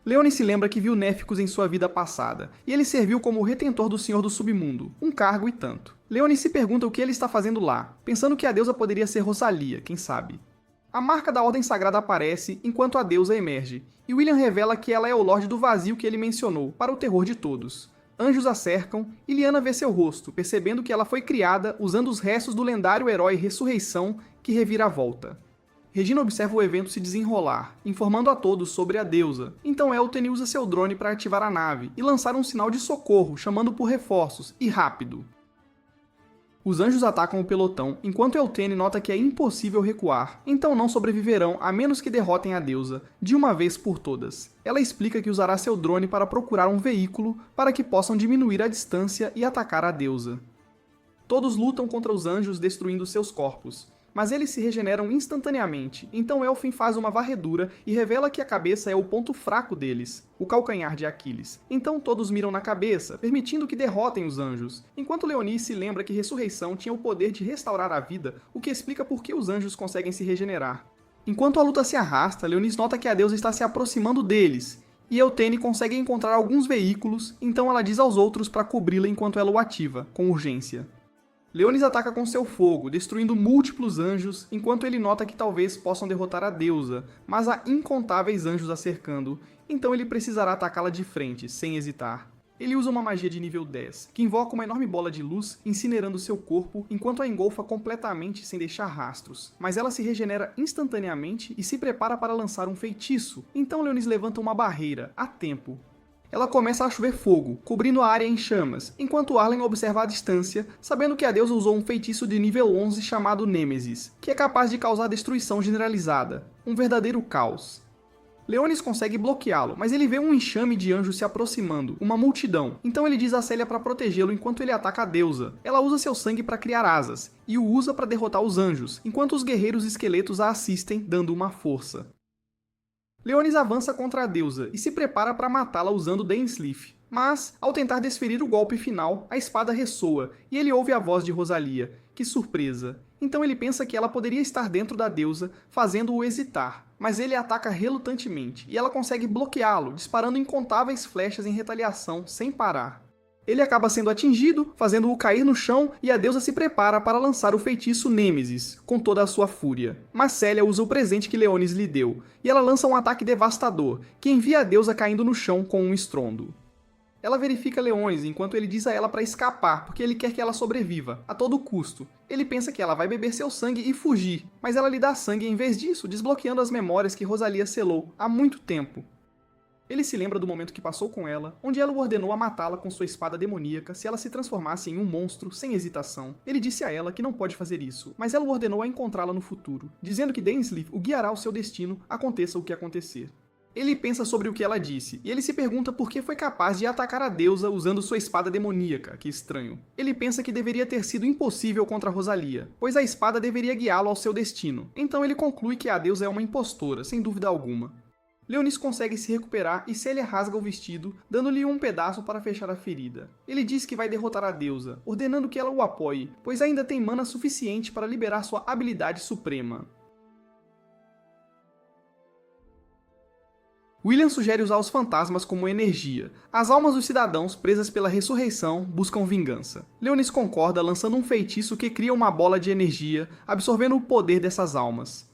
Leonis se lembra que viu Néficos em sua vida passada, e ele serviu como o retentor do Senhor do Submundo, um cargo e tanto. Leonis se pergunta o que ele está fazendo lá, pensando que a deusa poderia ser Rosalia, quem sabe. A marca da Ordem Sagrada aparece enquanto a deusa emerge, e William revela que ela é o Lorde do Vazio que ele mencionou, para o terror de todos. Anjos a cercam, e Lyanna vê seu rosto, percebendo que ela foi criada usando os restos do lendário herói Ressurreição que revira a volta. Regina observa o evento se desenrolar, informando a todos sobre a deusa. Então Eltene usa seu drone para ativar a nave e lançar um sinal de socorro, chamando por reforços, e rápido. Os anjos atacam o pelotão, enquanto Eltene nota que é impossível recuar, então não sobreviverão a menos que derrotem a deusa, de uma vez por todas. Ela explica que usará seu drone para procurar um veículo para que possam diminuir a distância e atacar a deusa. Todos lutam contra os anjos destruindo seus corpos, mas eles se regeneram instantaneamente, então Elfin faz uma varredura e revela que a cabeça é o ponto fraco deles, o calcanhar de Aquiles. Então todos miram na cabeça, permitindo que derrotem os anjos, enquanto Leonis se lembra que Ressurreição tinha o poder de restaurar a vida, o que explica por que os anjos conseguem se regenerar. Enquanto a luta se arrasta, Leonis nota que a deusa está se aproximando deles, e Eltene consegue encontrar alguns veículos, então ela diz aos outros para cobri-la enquanto ela o ativa, com urgência. Leonis ataca com seu fogo, destruindo múltiplos anjos, enquanto ele nota que talvez possam derrotar a deusa, mas há incontáveis anjos a cercando, então ele precisará atacá-la de frente, sem hesitar. Ele usa uma magia de nível 10, que invoca uma enorme bola de luz, incinerando seu corpo, enquanto a engolfa completamente sem deixar rastros. Mas ela se regenera instantaneamente e se prepara para lançar um feitiço, então Leonis levanta uma barreira, a tempo. Ela começa a chover fogo, cobrindo a área em chamas, enquanto Arlen observa à distância, sabendo que a deusa usou um feitiço de nível 11 chamado Nêmesis, que é capaz de causar destruição generalizada, um verdadeiro caos. Leonis consegue bloqueá-lo, mas ele vê um enxame de anjos se aproximando, uma multidão, então ele diz a Célia para protegê-lo enquanto ele ataca a deusa. Ela usa seu sangue para criar asas, e o usa para derrotar os anjos, enquanto os guerreiros esqueletos a assistem, dando uma força. Leonis avança contra a deusa e se prepara para matá-la usando Dainsleif. Mas, ao tentar desferir o golpe final, a espada ressoa e ele ouve a voz de Rosalia. Que surpresa! Então ele pensa que ela poderia estar dentro da deusa, fazendo-o hesitar. Mas ele ataca relutantemente e ela consegue bloqueá-lo, disparando incontáveis flechas em retaliação, sem parar. Ele acaba sendo atingido, fazendo-o cair no chão, e a deusa se prepara para lançar o feitiço Nêmesis, com toda a sua fúria. Mas Célia usa o presente que Leonis lhe deu, e ela lança um ataque devastador, que envia a deusa caindo no chão com um estrondo. Ela verifica Leonis enquanto ele diz a ela para escapar, porque ele quer que ela sobreviva, a todo custo. Ele pensa que ela vai beber seu sangue e fugir, mas ela lhe dá sangue em vez disso, desbloqueando as memórias que Rosalia selou há muito tempo. Ele se lembra do momento que passou com ela, onde ela o ordenou a matá-la com sua espada demoníaca se ela se transformasse em um monstro, sem hesitação. Ele disse a ela que não pode fazer isso, mas ela o ordenou a encontrá-la no futuro, dizendo que Dainsleif o guiará ao seu destino, aconteça o que acontecer. Ele pensa sobre o que ela disse, e ele se pergunta por que foi capaz de atacar a deusa usando sua espada demoníaca, que estranho. Ele pensa que deveria ter sido impossível contra Rosalia, pois a espada deveria guiá-lo ao seu destino. Então ele conclui que a deusa é uma impostora, sem dúvida alguma. Leonis consegue se recuperar e Célia rasga o vestido, dando-lhe um pedaço para fechar a ferida. Ele diz que vai derrotar a deusa, ordenando que ela o apoie, pois ainda tem mana suficiente para liberar sua habilidade suprema. William sugere usar os fantasmas como energia. As almas dos cidadãos presas pela ressurreição buscam vingança. Leonis concorda, lançando um feitiço que cria uma bola de energia, absorvendo o poder dessas almas.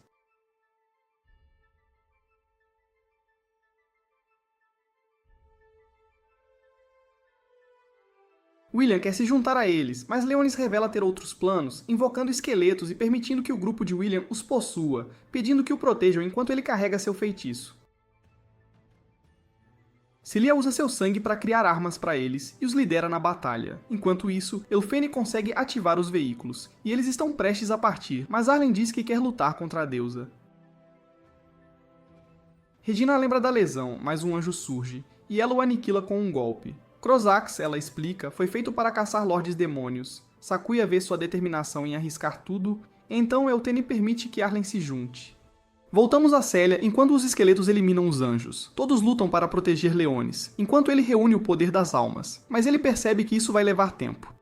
William quer se juntar a eles, mas Leonis revela ter outros planos, invocando esqueletos e permitindo que o grupo de William os possua, pedindo que o protejam enquanto ele carrega seu feitiço. Celia usa seu sangue para criar armas para eles e os lidera na batalha. Enquanto isso, Elfene consegue ativar os veículos, e eles estão prestes a partir, mas Arlen diz que quer lutar contra a deusa. Regina lembra da lesão, mas um anjo surge, e ela o aniquila com um golpe. Crossax, ela explica, foi feito para caçar lordes demônios. Sakuya vê sua determinação em arriscar tudo, então Eltene permite que Arlen se junte. Voltamos a Célia enquanto os esqueletos eliminam os anjos. Todos lutam para proteger Leonis, enquanto ele reúne o poder das almas, mas ele percebe que isso vai levar tempo.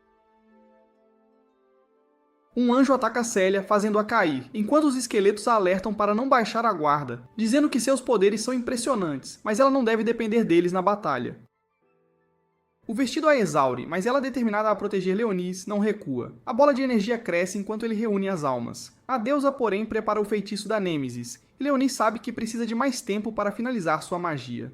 Um anjo ataca Célia, fazendo-a cair, enquanto os esqueletos a alertam para não baixar a guarda, dizendo que seus poderes são impressionantes, mas ela não deve depender deles na batalha. O vestido a exaure, mas ela, determinada a proteger Leonis, não recua. A bola de energia cresce enquanto ele reúne as almas. A deusa, porém, prepara o feitiço da Nêmesis, e Leonis sabe que precisa de mais tempo para finalizar sua magia.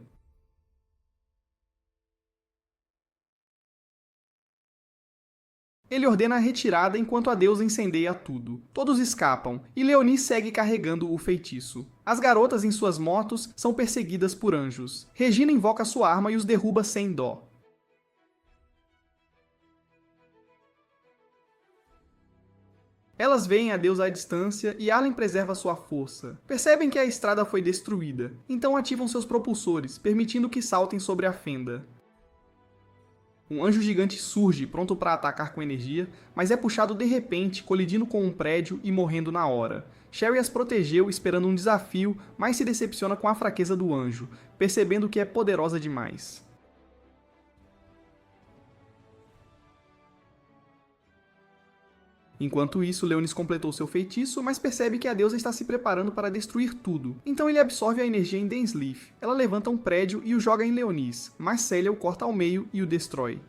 Ele ordena a retirada enquanto a deusa incendeia tudo. Todos escapam, e Leonis segue carregando o feitiço. As garotas em suas motos são perseguidas por anjos. Regina invoca sua arma e os derruba sem dó. Elas veem a deusa à distância e Arlen preserva sua força. Percebem que a estrada foi destruída, então ativam seus propulsores, permitindo que saltem sobre a fenda. Um anjo gigante surge, pronto para atacar com energia, mas é puxado de repente, colidindo com um prédio e morrendo na hora. Sherry as protegeu, esperando um desafio, mas se decepciona com a fraqueza do anjo, percebendo que é poderosa demais. Enquanto isso, Leonis completou seu feitiço, mas percebe que a deusa está se preparando para destruir tudo. Então ele absorve a energia em Dainsleif. Ela levanta um prédio e o joga em Leonis, mas Célia o corta ao meio e o destrói.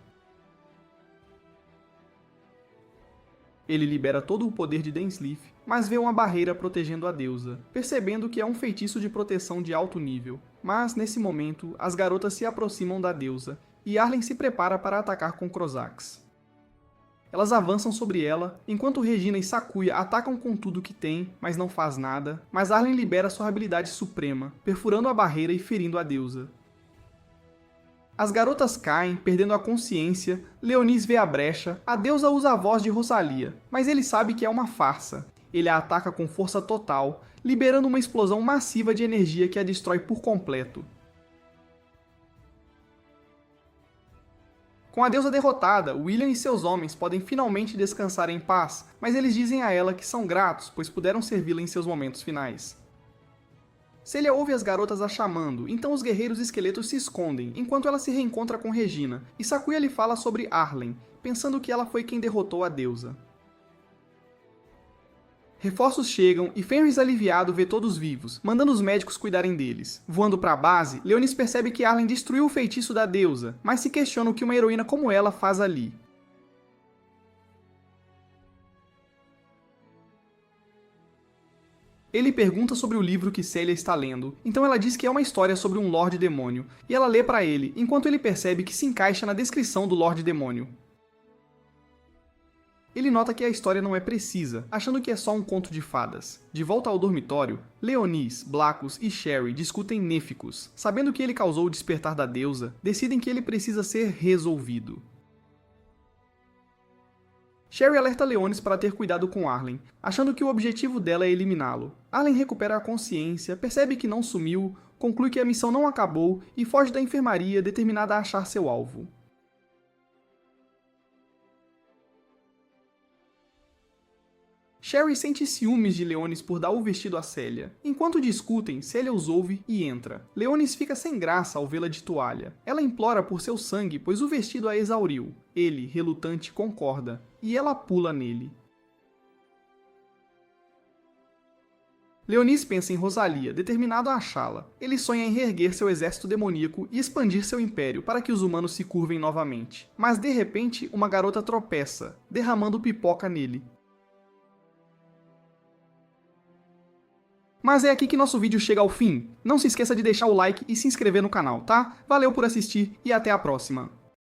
Ele libera todo o poder de Dainsleif, mas vê uma barreira protegendo a deusa, percebendo que é um feitiço de proteção de alto nível. Mas, nesse momento, as garotas se aproximam da deusa, e Arlen se prepara para atacar com Crossax. Elas avançam sobre ela, enquanto Regina e Sakuya atacam com tudo que tem, mas não faz nada, mas Arlen libera sua habilidade suprema, perfurando a barreira e ferindo a deusa. As garotas caem, perdendo a consciência, Leonis vê a brecha, a deusa usa a voz de Rosalia, mas ele sabe que é uma farsa. Ele a ataca com força total, liberando uma explosão massiva de energia que a destrói por completo. Com a deusa derrotada, William e seus homens podem finalmente descansar em paz, mas eles dizem a ela que são gratos, pois puderam servi-la em seus momentos finais. Celia ouve as garotas a chamando, então os guerreiros esqueletos se escondem, enquanto ela se reencontra com Regina, e Sakuya lhe fala sobre Arlen, pensando que ela foi quem derrotou a deusa. Reforços chegam e Fenris aliviado vê todos vivos, mandando os médicos cuidarem deles. Voando para a base, Leonis percebe que Arlen destruiu o feitiço da deusa, mas se questiona o que uma heroína como ela faz ali. Ele pergunta sobre o livro que Celia está lendo, então ela diz que é uma história sobre um Lorde Demônio, e ela lê para ele, enquanto ele percebe que se encaixa na descrição do Lorde Demônio. Ele nota que a história não é precisa, achando que é só um conto de fadas. De volta ao dormitório, Leonis, Blackus e Sherry discutem Néficos. Sabendo que ele causou o despertar da deusa, decidem que ele precisa ser resolvido. Sherry alerta Leonis para ter cuidado com Arlen, achando que o objetivo dela é eliminá-lo. Arlen recupera a consciência, percebe que não sumiu, conclui que a missão não acabou e foge da enfermaria determinada a achar seu alvo. Sherry sente ciúmes de Leonis por dar o vestido a Celia. Enquanto discutem, Celia os ouve e entra. Leonis fica sem graça ao vê-la de toalha. Ela implora por seu sangue, pois o vestido a exauriu. Ele, relutante, concorda, e ela pula nele. Leonis pensa em Rosalia, determinado a achá-la. Ele sonha em reerguer seu exército demoníaco e expandir seu império para que os humanos se curvem novamente. Mas de repente, uma garota tropeça, derramando pipoca nele. Mas é aqui que nosso vídeo chega ao fim. Não se esqueça de deixar o like e se inscrever no canal, tá? Valeu por assistir e até a próxima!